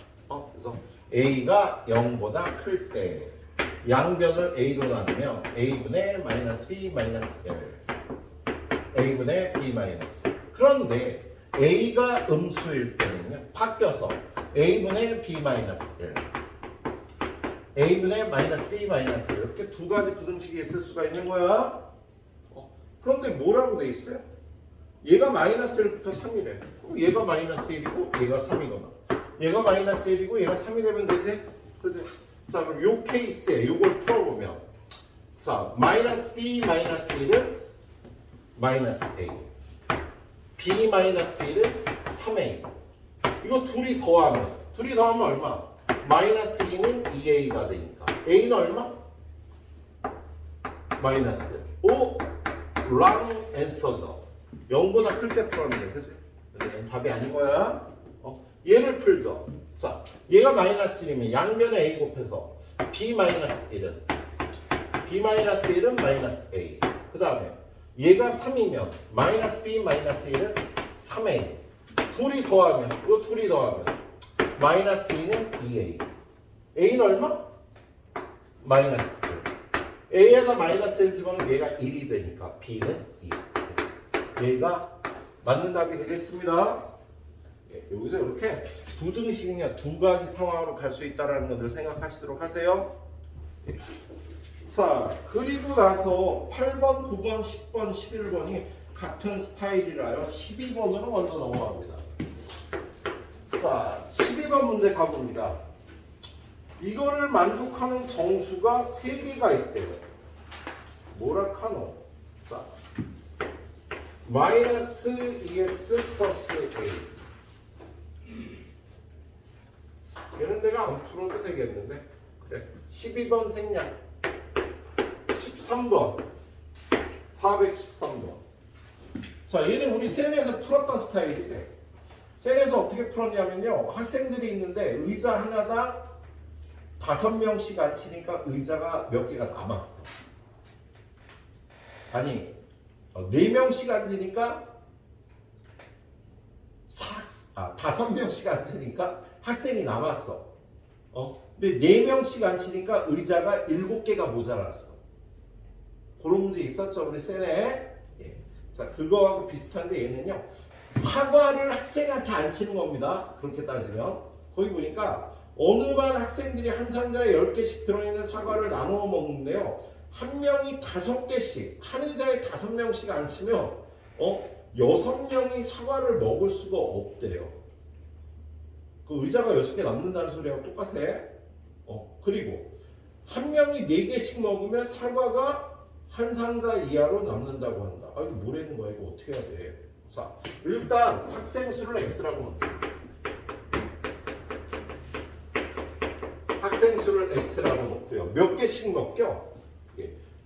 그래서 A가 0보다 클 때 양변을 A로 나누면 A분의 마이너스 B 마이너스 1 A분의 B 마이너스. 그런데 A가 음수일 때는요 바뀌어서 A분의 B 마이너스 1 A분의 마이너스 B 마이너스 1 이렇게 두 가지 부등식이 있을 수가 있는 거야. 그런데 뭐라고 돼 있어요? 얘가 마이너스 1부터 3이래. 얘가 마이너스 1이고 얘가 3이거나 얘가 마이너스 1이고 얘가 3이 되면 되지? 그지? 자, 그럼 요 케이스에 요걸 풀어보면 자, 마이너스 B 마이너스 1은 마이너스 A B 마이너스 1은 3A 이거 둘이 더하면 얼마? 마이너스 2는 2A가 되니까 A는 얼마? 마이너스 5 랑 앤서죠. 0보다 클 때 풀었는 데 그치? 얘는 답이 아닌 거야. 얘를 풀죠. 자, 얘가 마이너스 1이면 양변에 A 곱해서 B 마이너스 1은 마이너스 A. 그 다음에 얘가 3이면 마이너스 B 마이너스 1은 3A. 둘이 더하면 마이너스 2는 2A. A는 얼마? 마이너스 1. A에다 마이너스 1 집어넣으면 얘가 1이 되니까 B는 2. 얘가 맞는 답이 되겠습니다. 여기서 이렇게 부등식이냐 두 가지 상황으로 갈 수 있다는 것을 생각하시도록 하세요. 자, 그리고 나서 8번, 9번, 10번, 11번이 같은 스타일이라요. 12번으로 먼저 넘어갑니다. 자, 12번 문제 가봅니다. 이거를 만족하는 정수가 3개가 있대요. 뭐라 카노? 자, 마이너스 2x 플러스 a. 얘는 내가 안 풀어도 되겠는데? 그래. 12번 생략. 13번. 413번. 자, 얘는 우리 셈에서 풀었던 스타일이지. 셀에서 어떻게 풀었냐면요. 학생들이 있는데 의자 하나당 5명씩 앉히니까 의자가 몇 개가 남았어. 아니 4명씩 앉으니까 5명씩 앉으니까 학생이 남았어. 근데 4명씩 앉히니까 의자가 7개가 모자랐어. 그런 문제 있었죠 우리 셀에. 예. 자 그거하고 비슷한데 얘는요. 사과를 학생한테 안 치는 겁니다. 그렇게 따지면 거기 보니까 어느 반 학생들이 한 상자에 10개씩 들어있는 사과를 나누어 먹는데요. 한 명이 5개씩 한 의자에 5명씩 앉히면 6명이 사과를 먹을 수가 없대요. 그 의자가 6개 남는다는 소리하고 똑같아. 그리고 한 명이 4개씩 먹으면 사과가 한 상자 이하로 남는다고 한다. 이거 뭐라는 거야? 이거 어떻게 해야 돼? 자, 일단 학생 수를 x라고 먹자. 학생 수를 x라고 먹고요. 몇 개씩 먹겨?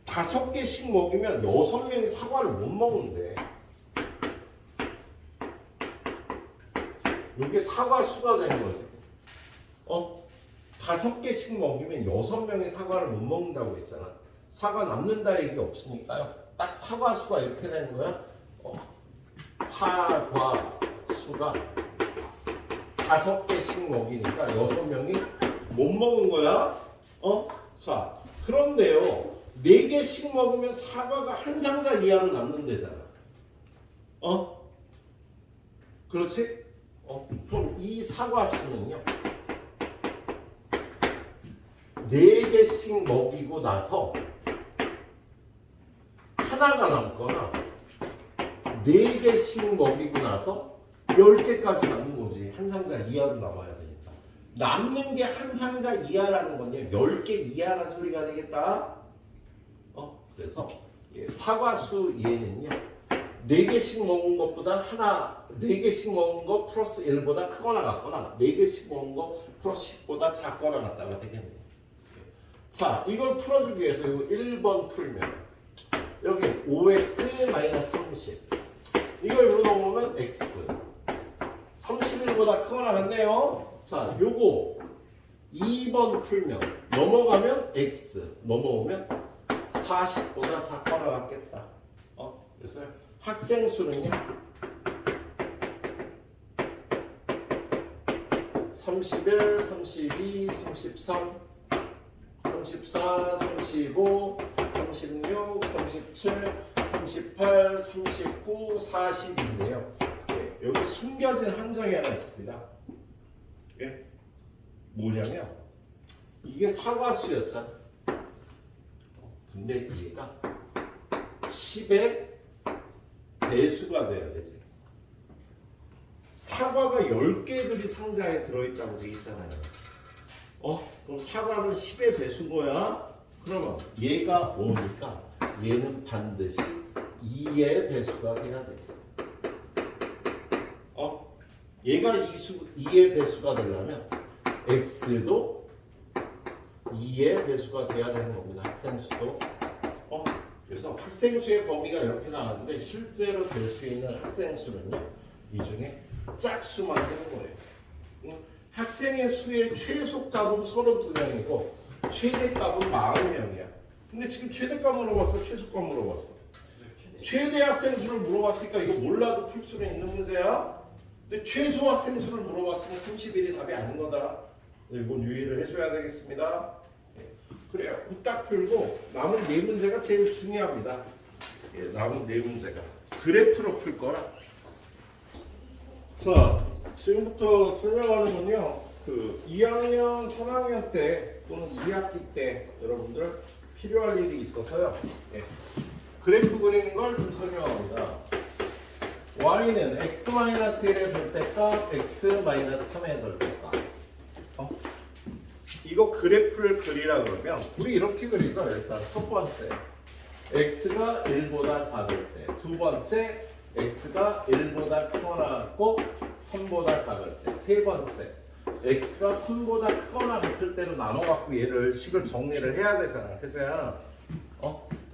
5개씩 먹으면 6명이 사과를 못 먹는데 이게 사과 수가 되는 거지. 5개씩 먹으면 6명이 사과를 못 먹는다고 했잖아. 사과 남는다 얘기 없으니까요. 딱 사과 수가 이렇게 되는 거야. 사과 수가 5개씩 먹이니까 6명이 못 먹은 거야. 자, 그런데요. 4개씩 먹으면 사과가 한 상자 이하로 남는다잖아. 그렇지? 그럼 이 사과 수는요. 4개씩 먹이고 나서 하나가 남거나 4개씩 먹이고 나서 10개까지 남는 거지. 한 상자 이하로 남아야 되니까. 남는 게 한 상자 이하라는 건요. 10개 이하라는 소리가 되겠다. 그래서 사과수 얘는요. 4개씩 먹은 것보다 4개씩 먹은 거 플러스 1보다 크거나 같거나 4개씩 먹은 거 플러스 10보다 작거나 같다가 되겠네요. 자, 이걸 풀어주기 위해서 이거 1번 풀면 여기 5x-30 이걸 여기로 넘으면 x 31보다 크거나 같네요. 자, 요거 2번 풀면 넘어가면 x 넘어오면 40보다 작거나 같겠다. 그래서 학생 수는요 31, 32, 33, 34, 35, 36, 37, 38, 39, 40인데요. 여기 숨겨진 함정이 하나 있습니다. 뭐냐면 이게 사과수였잖아. 근데 얘가 10의 배수가 돼야 되지. 사과가 10개들이 상자에 들어있다고 돼 있잖아요. 그럼 사과는 10의 배수인 거야? 그러면 얘가 5니까 얘는 반드시 2의 배수가 돼야 되지. 얘가 2의 배수가 되려면 x도 2의 배수가 돼야 되는 겁니다. 학생수도. 그래서 학생수의 범위가 이렇게 나왔는데 실제로 될 수 있는 학생수는요. 이 중에 짝수만 되는 거예요. 학생의 수의 최소값은 32명이고 최대값은 40명이야. 근데 지금 최대값 물어봤어? 최소값 물어봤어? 최대 학생수를 물어봤으니까 이거 몰라도 풀 수는 있는 문제야. 근데 최소 학생수를 물어봤으면 31이 답이 아닌 거다. 이건 유의를 해줘야 되겠습니다. 그래요. 딱 풀고 남은 4문제가 제일 중요합니다. 남은 4문제가 그래프로 풀 거라. 자, 지금부터 설명하는 건요. 그 2학년, 3학년 때 또는 2학기 때 여러분들 필요할 일이 있어서요. 그래프 그리는 걸 좀 설명합니다. y는 x-1의 절대값, x-3의 절대값. 이거 그래프를 그리라 그러면 우리 이렇게 그리죠. 일단 첫 번째 x가 1보다 작을 때, 두 번째 x가 1보다 크거나 같고 3보다 작을 때, 세 번째 x가 3보다 크거나 같을 때로 나눠 갖고 얘를 식을 정리를 해야 되잖아. 그죠?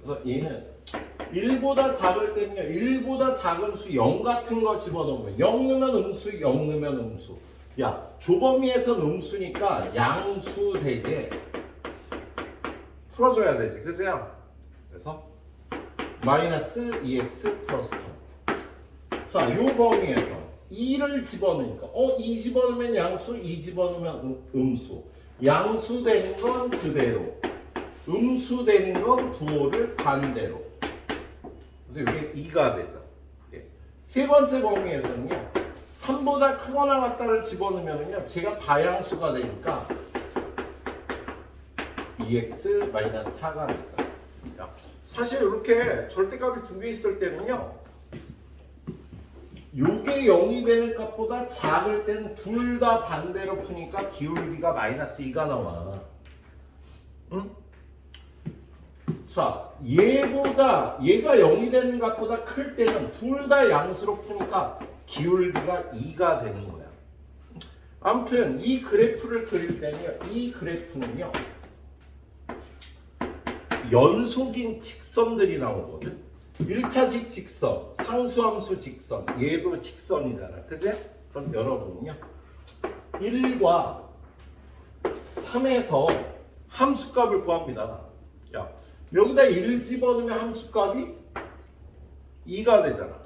그래서 얘는 1보다 작을 때는요. 1보다 작은 수 0 같은 거 집어넣으면 0 넣으면 음수, 0 넣으면 음수. 야, 조범위에선 음수니까 양수 되게 풀어줘야 되지. 그죠? 그래서 마이너스 2x 플러스 3. 자, 요 범위에서 2를 집어넣으니까 2 집어넣으면 양수, 2 집어넣으면 음수. 양수 되는 건 그대로, 음수 되는 건 부호를 반대로. 그래서 이게 2가 되죠. 세 번째 범위에서는요. 3보다 크거나 같다를 집어넣으면요. 제가 다양수가 되니까 2x-4가 되죠. 사실 이렇게 절대값이 두 개 있을 때는요. 요게 0이 되는 값보다 작을 때는 둘 다 반대로 푸니까 기울기가 마이너스 2가 나와. 응? 자, 얘가 0이 되는 값보다 클 때는 둘 다 양수로 푸니까 기울기가 2가 되는 거야. 아무튼 이 그래프를 그릴 때는요. 이 그래프는요. 연속인 직선들이 나오거든. 1차식 직선, 상수함수 직선, 얘도 직선이잖아. 그지? 그럼 여러분은요. 1과 3에서 함수값을 구합니다. 야, 여기다 1 집어넣으면 함수값이 2가 되잖아.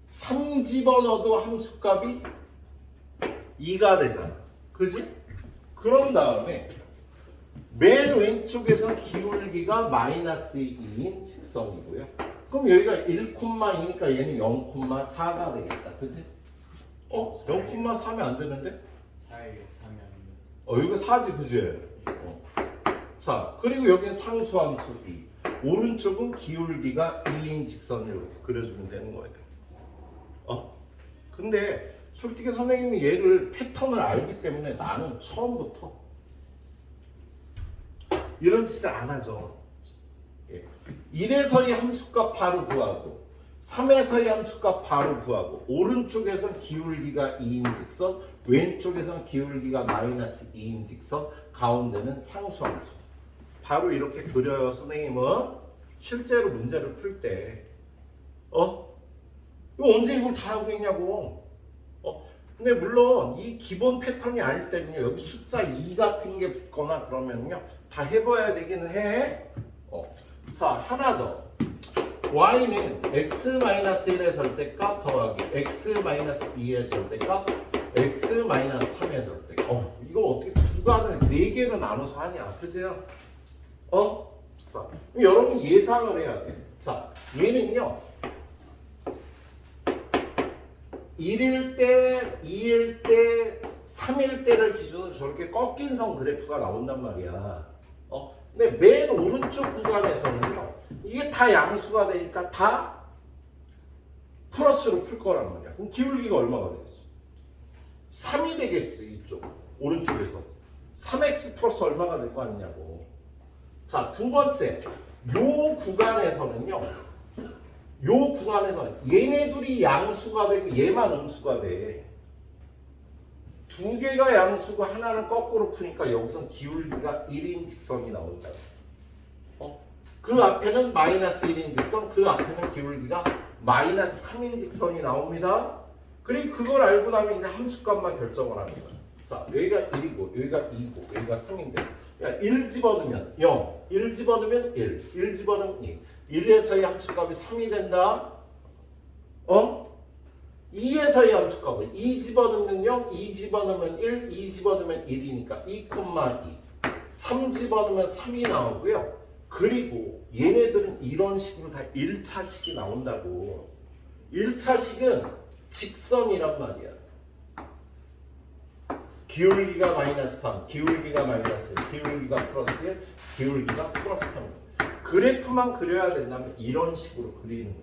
3 집어넣어도 함수값이 2가 되잖아. 그지? 그런 다음에 맨 왼쪽에서 기울기가 마이너스 2인 직선이고요. 그럼 여기가 1,2니까 얘는 0,4가 되겠다. 그지? 0,4면 안 되는데? 4에 3이 여기가 4지, 그지? 자, 그리고 여기는 상수함수 2. 오른쪽은 기울기가 2인 직선을 이렇게 그려주면 되는 거예요. 근데 솔직히 선생님이 얘를 패턴을 알기 때문에 나는 처음부터 이런 짓을 안 하죠. 1에서의 함수값 바로 구하고 3에서의 함수값 바로 구하고 오른쪽에선 기울기가 2인 직선, 왼쪽에선 기울기가 마이너스 2인 직선, 가운데는 상수함수. 바로 이렇게 그려요. 선생님은 실제로 문제를 풀 때 이거 언제 이걸 다 하고 있냐고. 근데 물론 이 기본 패턴이 아닐 때는요. 여기 숫자 2 같은 게 붙거나 그러면요. 다 해봐야 되기는 해. 자, 하나 더. y는 x-1의 절대값 더하기 x-2의 절대값 x-3의 절대값. 이거 어떻게 구간을 4개로 나눠서 하냐. 그죠? 자, 여러분 예상을 해야 돼. 자, 얘는요. 1일 때, 2일 때, 3일 때를 기준으로 저렇게 꺾인 선 그래프가 나온단 말이야. 근데 맨 오른쪽 구간에서는요. 이게 다 양수가 되니까 다 플러스로 풀 거란 말이야. 그럼 기울기가 얼마가 되겠어? 3이 되겠지, 이쪽. 오른쪽에서. 3x 플러스 얼마가 될 거 아니냐고. 자, 두 번째. 요 구간에서는요. 요 구간에서 얘네 둘이 양수가 되고 얘만 음수가 돼. 두 개가 양수고 하나는 거꾸로 푸니까 여기선 기울기가 1인 직선이 나온다. 그 앞에는 마이너스 1인 직선, 그 앞에는 기울기가 마이너스 3인 직선이 나옵니다. 그리고 그걸 알고 나면 이제 함수값만 결정을 하는 거야. 자, 여기가 1이고 여기가 2고 여기가 3인데 야, 1 집어넣으면 0, 1 집어넣으면 1, 1 집어넣으면 2. 1에서의 함수값이 3이 된다. 2에서의 함수값은 2 집어넣으면 0, 2 집어넣으면 1, 2 집어넣으면 1이니까 2,2. 3 집어넣으면 3이 나오고요. 그리고 얘네들은 이런 식으로 다 1차식이 나온다고. 1차식은 직선이란 말이야. 기울기가 마이너스 3, 기울기가 마이너스 1, 기울기가 플러스 1, 기울기가 플러스 3. 그래프만 그려야 된다면 이런 식으로 그리는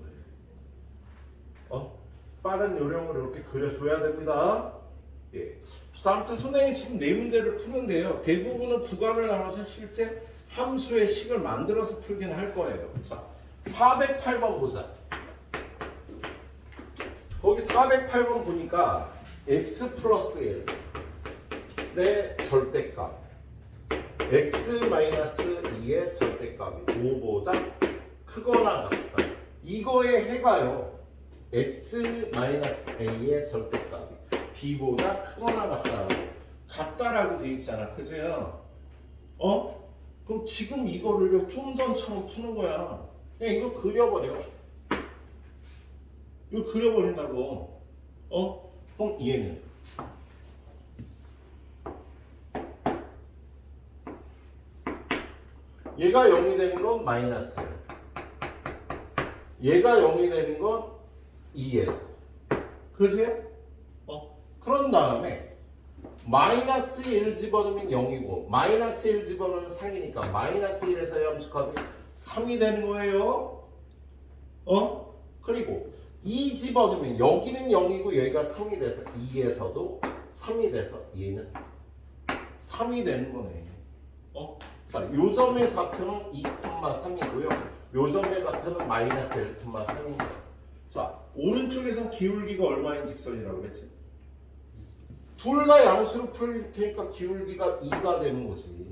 거예요. 빠른 요령으로 이렇게 그려줘야 됩니다. 예. 자, 아무튼 선생님이 지금 네 문제를 푸는데요. 대부분은 구간을 나눠서 실제 함수의 식을 만들어서 풀기는 할 거예요. 자, 408번 보자. 거기 408번 보니까 x 플러스 1의 절대값 x 마이너스 2의 절대값이 5보다 크거나 같다. 이거의 해가요. x-a의 절대값이 b보다 크거나 같다라고 돼 있잖아. 그죠? 그럼 지금 이거를요 좀 전처럼 푸는 거야. 그냥 이거 그려버려. 이거 그려버린다고. 그럼 얘는 얘가 0이 되는 건 마이너스예요. 얘가 0이 되는 건 2에서. 그지? 그런 다음에 마이너스 1 집어넣으면 0이고 마이너스 1 집어넣으면 3이니까 마이너스 1에서 함수값이 3이 되는 거예요. 그리고 2 집어넣으면 여기는 0이고 여기가 3이 돼서 2에서도 3이 돼서 얘는 3이 되는 거네. 자, 요 점의 좌표는 2,3이고요. 요 점의 좌표는 마이너스 1,3입니다. 자, 오른쪽에선 기울기가 얼마인 직선이라고 그랬지? 둘 다 양수로 풀릴 테니까 기울기가 2가 되는 거지.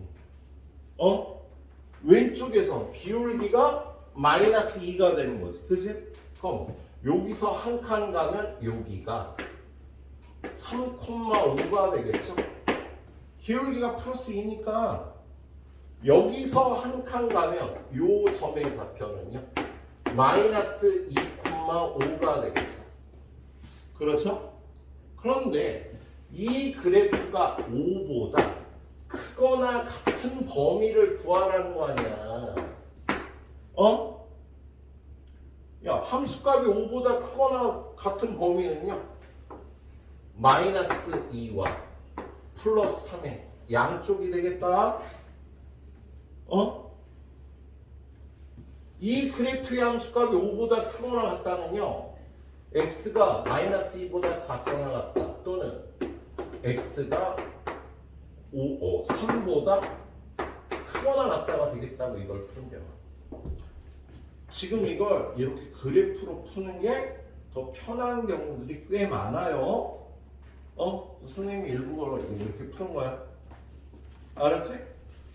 왼쪽에서 기울기가 마이너스 2가 되는 거지. 그치? 그럼 여기서 한 칸 가면 여기가 3,5가 되겠죠? 기울기가 플러스 2니까 여기서 한 칸 가면 요 점의 좌표는요 마이너스 2,5가 되겠죠. 그렇죠? 그런데 이 그래프가 5보다 크거나 같은 범위를 구하라는 거 아니야. 야, 함수값이 5보다 크거나 같은 범위는요 마이너스 2와 플러스 3의 양쪽이 되겠다. 이 그래프의 함수값이 5보다 크거나 같다는요 x가 마이너스 2보다 작거나 같다 또는 x가 3보다 크거나 같다가 되겠다고 이걸 푸는 거야. 지금 이걸 이렇게 그래프로 푸는 게 더 편한 경우들이 꽤 많아요. 선생님이 일부러 이렇게 푸는 거야. 알았지?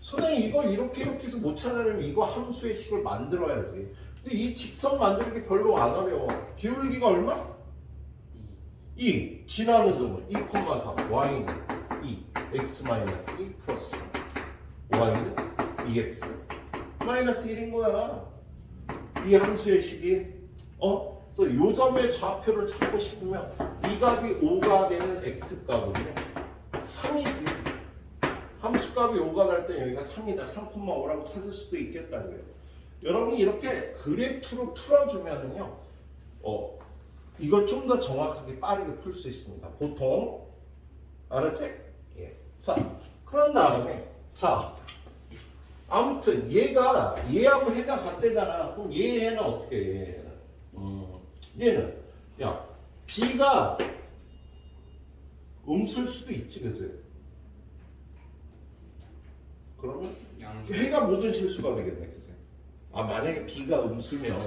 선생님 이걸 이렇게 해서 못 찾아내면 이거 함수의 식을 만들어야지. 근데 이 직선 만드는 게 별로 안 어려워. 기울기가 얼마? 2. 지나는 점은 2,3. y는 2. x-2 플러스 y는 2x 마이너스 1인 거야. 이 함수의 식이. 그래서 요 점의 좌표를 찾고 싶으면 이 값이 5가 되는 x값은요 3이지. 함수값이 5가 날 때 여기가 3이다. 3,5라고 찾을 수도 있겠다고요. 여러분이 이렇게 그래프로 풀어주면은요, 이걸 좀 더 정확하게 빠르게 풀 수 있습니다. 보통 알았지? 예. 자, 그런 다음에 아무튼 얘하고 해가 같대잖아. 그럼 얘 해는 어떻게 해? 얘는 b가 음수일 수도 있지, 그지? 그러면 양수. 해가 모든 실수가 되겠네, 그지? 만약에 b가 음수면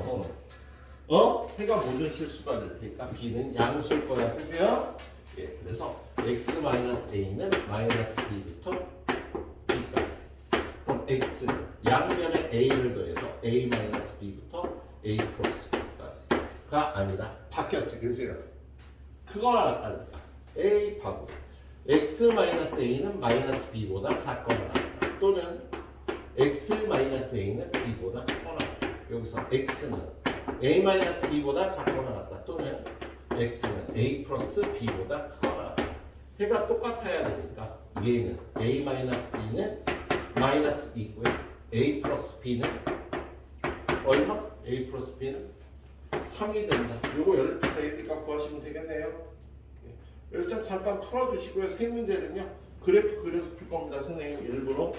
해가 모든 실수가 될 테니까 b는 양수일 거야, 그죠? 예, 그래서 x-a는 마이너스 b부터 b까지. 그럼 x 양면에 a를 더해서 a-b부터 a 플러스 b까지가 아니라 바뀌었지, 그지? 그거나 같다니까. a 바보. x-a는 마이너스 b보다 작거나 같다. 또는 x-a는 b보다 크거나 같다. 여기서 x는 a-b보다 작거나 같다. 또는 x는 a 플러스 b보다 크거나 같다. 해가 똑같아야 되니까 얘는 a-b는 마이너스 2고요. a 플러스 b는 얼마? a 플러스 b는 3이 된다. 요거 열부터 a값 구하시면 되겠네요. 일단 잠깐 풀어주시고요. 세 문제는요 그래프 그려서 풀 겁니다. 선생님 일부러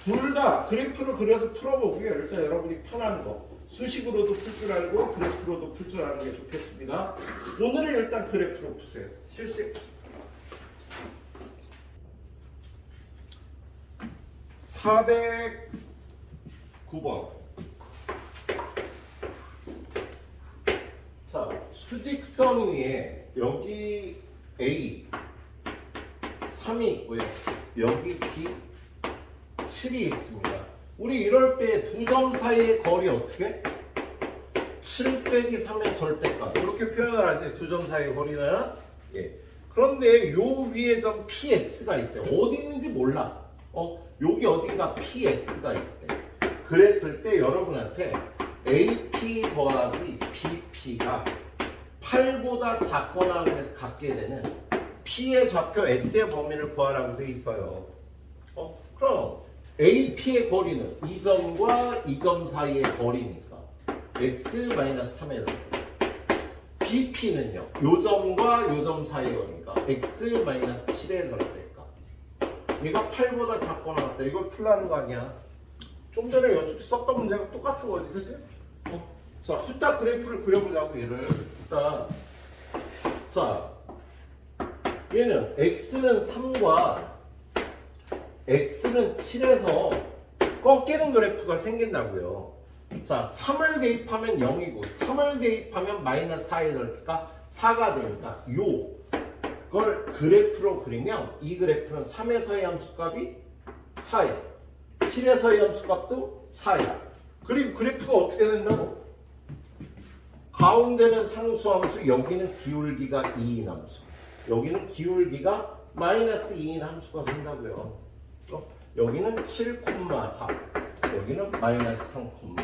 둘 다 그래프를 그려서 풀어보고요. 일단 여러분이 편한 거 수식으로도 풀 줄 알고 그래프로도 풀 줄 아는 게 좋겠습니다. 오늘은 일단 그래프로 푸세요. 실식 409번. 자, 수직선 위에 여기 A 3이 있고요. 여기 B 7이 있습니다. 우리 이럴 때 두 점 사이의 거리 어떻게? 7 빼기 3의 절대값 이렇게 표현을 하지 두 점 사이의 거리는. 예. 그런데 요 위에 점 px가 있대. 어디 있는지 몰라. 여기 어딘가 px가 있대. 그랬을 때 여러분한테 AP 더하기 BP가 8보다 작거나 같게 되는 P의 좌표 X의 범위를 구하라고 돼 있어요. 그럼 AP의 거리는 이 점과 이 점 사이의 거리니까 X-3의 절대. BP는요, 요 점과 요 점 사이의 거리니까 X-7의 절대값. 얘가 8보다 작거나 같다. 이걸 풀라는 거 아니야? 좀 전에 여쪽에 썼던 문제가 똑같은 거지, 그치? 자, 후딱 그래프를 그려보자고, 얘를. 일단, 자, 얘는 x는 3과 x는 7에서 꺾이는 그래프가 생긴다고요. 자, 3을 대입하면 0이고 3을 대입하면 마이너스 4의 절대가 4가 되니까 요걸 그래프로 그리면 이 그래프는 3에서의 함수값이 4야. 7에서의 함수값도 4야. 그리고 그래프가 어떻게 된다고? 가운데는 상수함수, 여기는 기울기가 2인 함수. 여기는 기울기가 마이너스 2인 함수가 된다고요. 여기는 7,4, 여기는 마이너스 3,4.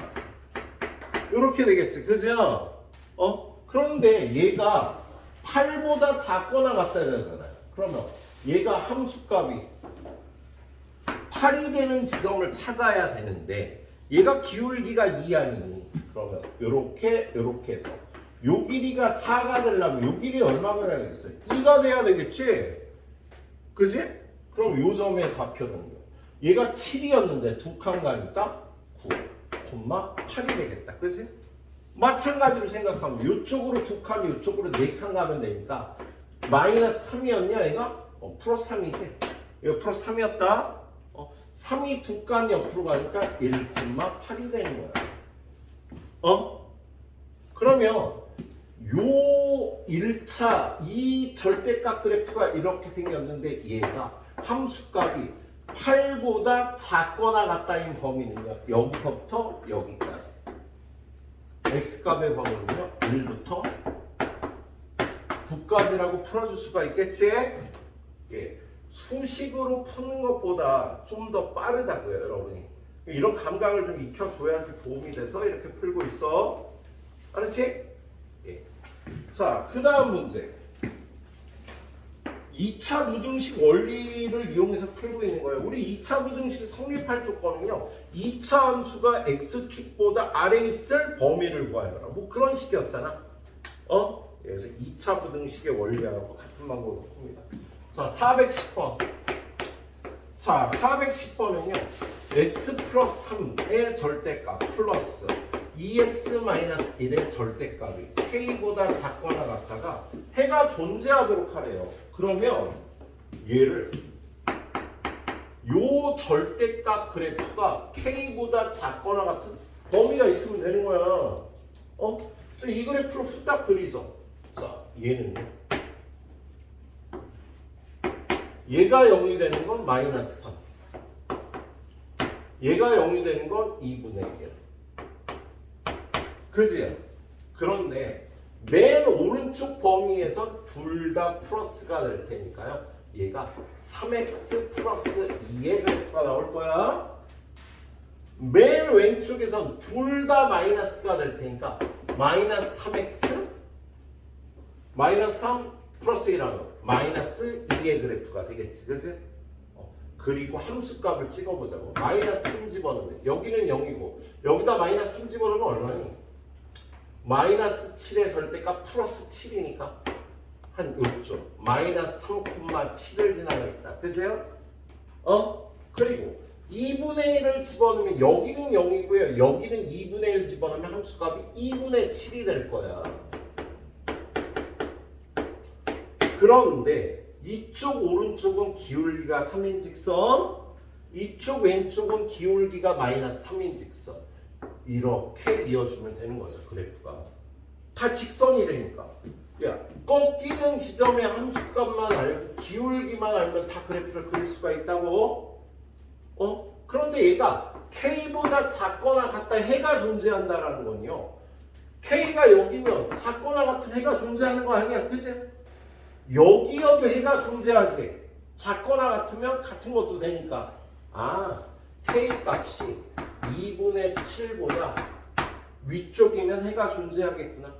이렇게 되겠지, 그죠? 그런데 얘가 8보다 작거나 같다 그러잖아요. 그러면 얘가 함수값이 8이 되는 지점을 찾아야 되는데 얘가 기울기가 2 아니니? 그러면 요렇게 해서 요 길이가 4가 되려면 요 길이 얼마가 되겠어요? 2가 돼야 되겠지? 그지? 그럼 요 점의 좌표는요? 얘가 7이었는데 두 칸 가니까 9,8이 되겠다. 그지? 마찬가지로 생각하면 요쪽으로 두 칸, 요쪽으로 네 칸 가면 되니까 마이너스 3이었냐 얘가? 플러스 3이지? 이거 플러스 3이었다? 3이 두 칸 옆으로 가니까 1,8이 되는 거야. 그러면 요 1차 이 절대값 그래프가 이렇게 생겼는데 얘가 함수값이 8보다 작거나 같다인 범위는요. 여기서부터 여기까지. x값의 범위는요. 1부터 9까지라고 풀어줄 수가 있겠지? 예. 수식으로 푸는 것보다 좀 더 빠르다고요, 여러분이. 이런 감각을 좀 익혀줘야지 도움이 돼서 이렇게 풀고 있어. 알았지? 예. 자, 그 다음 문제. 2차 무등식 원리를 이용해서 풀고 있는 거예요. 우리 2차 무등식 성립할 조건은요. 2차 함수가 x축보다 아래에 있을 범위를 구하여라. 뭐 그런 식이었잖아. 그래서 2차 무등식의 원리하고 같은 방법으로 풉니다. 자, 410번. 자, 410번은요. x 플러스 3의 절대값 플러스 2x-1의 절대값이 k보다 작거나 같다가 해가 존재하도록 하래요. 그러면 얘를 요 절대값 그래프가 k보다 작거나 같은 범위가 있으면 되는 거야. 이 그래프를 후딱 그리죠. 자, 얘는요. 얘가 0이 되는 건 마이너스 3. 얘가 0이 되는 건 2분의 1. 그지? 그런데 맨 오른쪽 범위에서 둘 다 플러스가 될 테니까요. 얘가 3x 플러스 2의 그래프가 나올 거야. 맨 왼쪽에선 둘 다 마이너스가 될 테니까 마이너스 3x 마이너스 3 플러스 1하면 마이너스 2의 그래프가 되겠지. 그치? 그리고 함수값을 찍어보자고. 마이너스 3 집어넣으면 여기는 0이고 여기다 마이너스 3 집어넣으면 얼마니? 마이너스 7의 절대값 플러스 7이니까 한 요쪽 마이너스 3,7을 지나가겠다. 그죠? 그리고 2분의 1을 집어넣으면 여기는 0이고요. 여기는 2분의 1 집어넣으면 함수값이 2분의 7이 될 거야. 그런데 이쪽 오른쪽은 기울기가 3인직선, 이쪽 왼쪽은 기울기가 마이너스 3인직선. 이렇게 이어주면 되는 거죠. 그래프가 다 직선이라니까. 야, 꺾이는 지점의 함수값만 알고 기울기만 알면 다 그래프를 그릴 수가 있다고. 그런데 얘가 k보다 작거나 같다 해가 존재한다라는 건요. K가 여기면 작거나 같은 해가 존재하는 거 아니야, 그지? 여기여도 해가 존재하지. 작거나 같으면 같은 것도 되니까. 아, K 값이 2분의 7보다 위쪽이면 해가 존재하겠구나.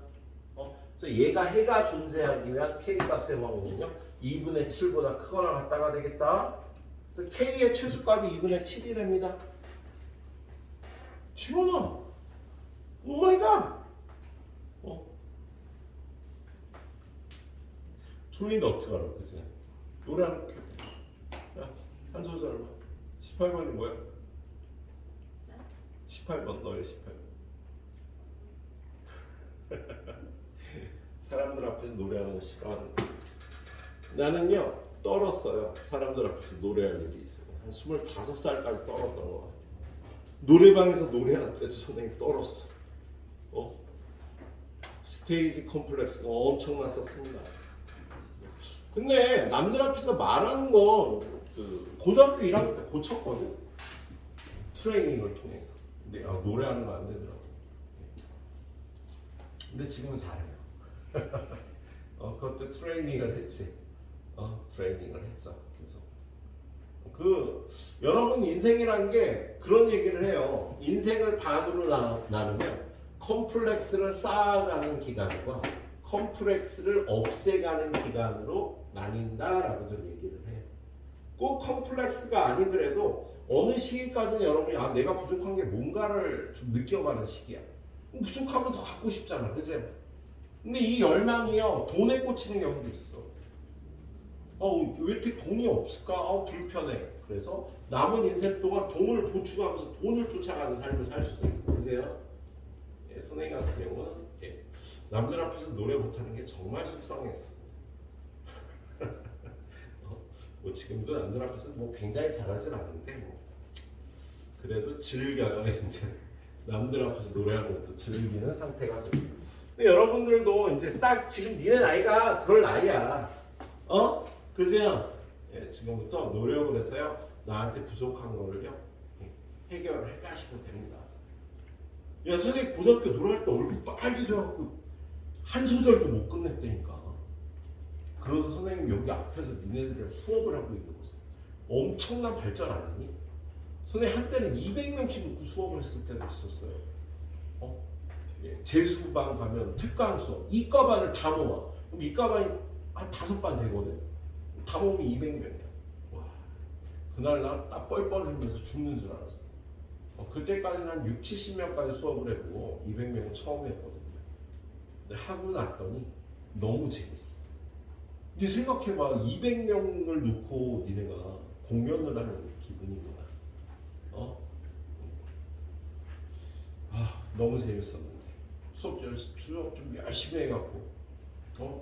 그래서 얘가 해가 존재하기 위한 K 값의 범위는요 2분의 7보다 크거나 같다가 되겠다. 그래서 K의 최소값이 2분의 7이 됩니다. 지원아, 오마이갓. 졸린데 어떡하라, 그지? 노래 한 곡 해. 야, 한 소절만. 18번이 뭐야? 18번, 너의 18번. 사람들 앞에서 노래하는 거 싫어하는데 나는요 떨었어요. 사람들 앞에서 노래할 일이 있어요. 한 25살까지 떨었던 것 같아요. 노래방에서 노래하는 때도 선생님 떨었어. 스테이지 컴플렉스가 엄청났었습니다. 근데 남들 앞에서 말하는 건 그 고등학교 1학년 때 고쳤거든. 트레이닝을 통해서. 근데 노래하는 거 안 되더라고. 근데 지금은 잘해요. 그것도 트레이닝을 했지. 트레이닝을 했죠. 그래서 여러분 인생이란 게 그런 얘기를 해요. 인생을 반으로 나누면 컴플렉스를 쌓아가는 기간과 컴플렉스를 없애가는 기간으로 나뉜다라고들 얘기를 해요. 꼭 컴플렉스가 아니더라도 어느 시기까지는 여러분이 내가 부족한 게 뭔가를 좀 느껴가는 시기야. 부족하면 더 갖고 싶잖아, 그지? 근데 이 열망이요 돈에 꽂히는 경우도 있어. 왜 이렇게 돈이 없을까? 불편해. 그래서 남은 인생 동안 돈을 보충하면서 돈을 쫓아가는 삶을 살 수도 있고, 그세요? 선생님 같은 경우는 남들 앞에서 노래 못하는 게 정말 속상했습니다. 뭐 지금도 남들 앞에서 뭐 굉장히 잘하진 않는데 그래도 즐겨요. 이제 남들 앞에서 노래하는 것도 즐기는 상태가 됩니다. 근데 여러분들도 이제 딱 지금 니네 나이가 그럴 나이야. 그죠? 지금부터 노력을 해서요 나한테 부족한 거를요 해결을 해가시면 됩니다. 야, 선생님 고등학교 노래할 때 얼굴 빨개져갖고 한 소절도 못 끝냈다니까. 그러다 선생님 여기 앞에서 니네들이랑 수업을 하고 있는 거지. 엄청난 발전 아니니? 선생님 한때는 200명씩 놓고 수업을 했을 때도 있었어요. 재수반 가면 특강 수업, 이과반을 다 모아. 그럼 이과반이 한 5반 되거든. 다 모으면 200명이야. 와, 그날 나 딱 뻘뻘 흘리면서 죽는 줄 알았어. 그때까지는 한 6, 70명까지 수업을 해보고 200명은 처음 했거든요. 근데 하고 났더니 너무 재밌어. 근데 생각해봐, 200명을 놓고 니네가 공연을 하는 기분이구나. 너무 재밌었는데 수업 좀 열심히 해갖고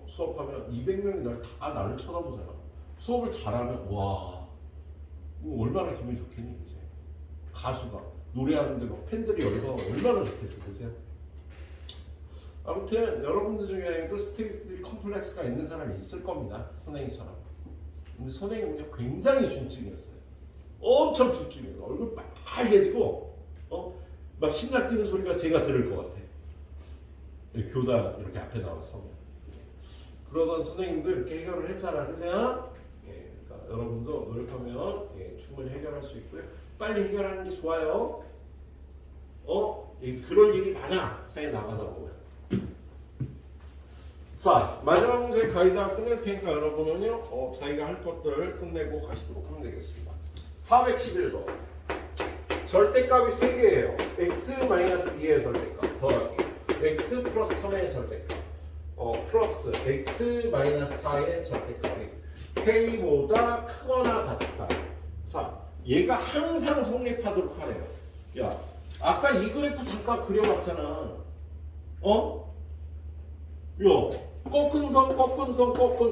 수업하면 200명이 나를 쳐다보잖아. 수업을 잘하면 와 얼마나 기분이 좋겠니 이제. 가수가 노래하는데 막 팬들이 열광하면 얼마나 좋겠어, 그지? 아무튼 여러분들 중에도 스테이지 컴플렉스가 있는 사람이 있을 겁니다, 선생님처럼. 근데 선생님은 굉장히 중증이었어요. 엄청 중증이에요. 얼굴 빨개지고 막 심장 뛰는 소리가 제가 들을 것 같아. 교다 이렇게 앞에 나와 서면. 그러던 선생님도 이렇게 해결을 했잖아, 그죠? 그러니까 여러분도 노력하면 충분히 해결할 수 있고요. 빨리 해결하는 게 좋아요. 그럴 일이 많아, 사회 나가다 보면. 자, 마지막 문제 가이드하고 끝낼 테니까 여러분은요 자기가 할 것들을 끝내고 가시도록 하면 되겠습니다. 411번. 절대값이 3개예요. x-2의 절대값 더하기 x 플러스 3의 절대값 플러스 x-4의 절대값이 k보다 크거나 같다. 자, 얘가 항상 성립하도록 하래요. 야, 아까 이 그래프 잠깐 그려봤잖아. 야, 꺾은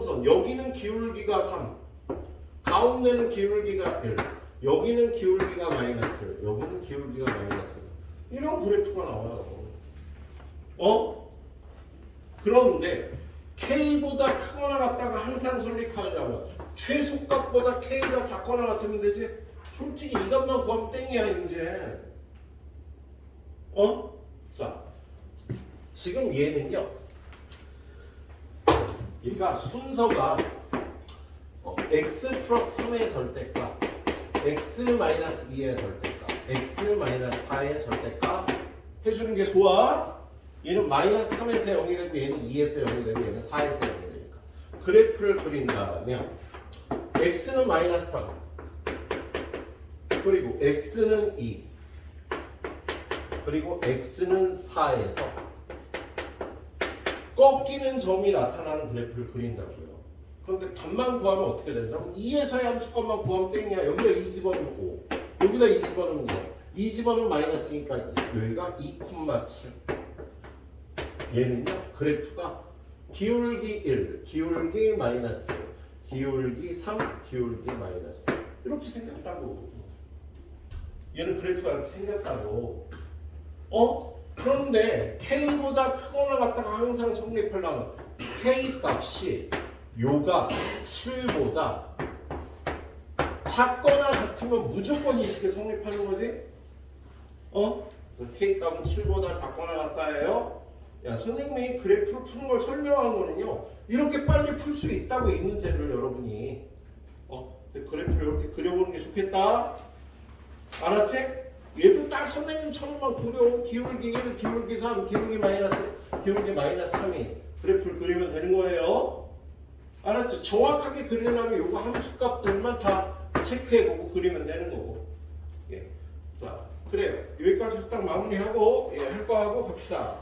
선 여기는 기울기가 3, 가운데는 기울기가 1, 여기는 기울기가 마이너스, 여기는 기울기가 마이너스. 이런 그래프가 나와요. 그런데 K보다 크거나 같다가 항상 설립하려면 최소값보다 K가 작거나 같으면 되지. 솔직히 이 값만 구하면 땡이야 이제. 자, 지금 얘는요. 얘가 순서가 x 플러스 3의 절대값, x 마이너스 2의 절대값, x 마이너스 4의 절대값 해주는 게 좋아. 얘는 마이너스 3에서 0이 되고 얘는 2에서 0이 되고 얘는 4에서 0이 되니까 그래프를 그린 다음에 x는 마이너스 3 그리고 x는 2 그리고 x는 4에서 꺾이는 점이 나타나는 그래프를 그린다고요. 그런데 답만 구하면 어떻게 된다고? 2에서의 함수값만 구하면 땡이야. 여기다 2 집어넣으면 5 여기다 2 집어넣으면 0 2 집어넣으면 마이너스니까 여기가 2,7 얘는요 그래프가 기울기 1, 기울기 마이너스, 기울기 3, 기울기 마이너스 이렇게 생겼다고. 얘는 그래프가 이렇게 생겼다고. 그런데 K보다 크거나 같다가 항상 성립하려면 K 값이 요가 7보다 작거나 같으면 무조건 이 식이 성립하는 거지? K 값은 7보다 작거나 같다예요. 야, 선생님이 그래프를 푸는 걸 설명한 거는요. 이렇게 빨리 풀 수 있다고 이 문제를 여러분이 그래프를 이렇게 그려보는 게 좋겠다. 알았지? 얘도 딱 선생님처럼만 그려. 기울기 1, 기울기 3, 기울기 마이너스 3이 그래프를 그리면 되는 거예요. 알았지? 정확하게 그리려면 요거 함수값들만 다 체크해보고 그리면 되는 거고. 예. 자, 그래요. 여기까지 딱 마무리하고 할 거 하고 갑시다.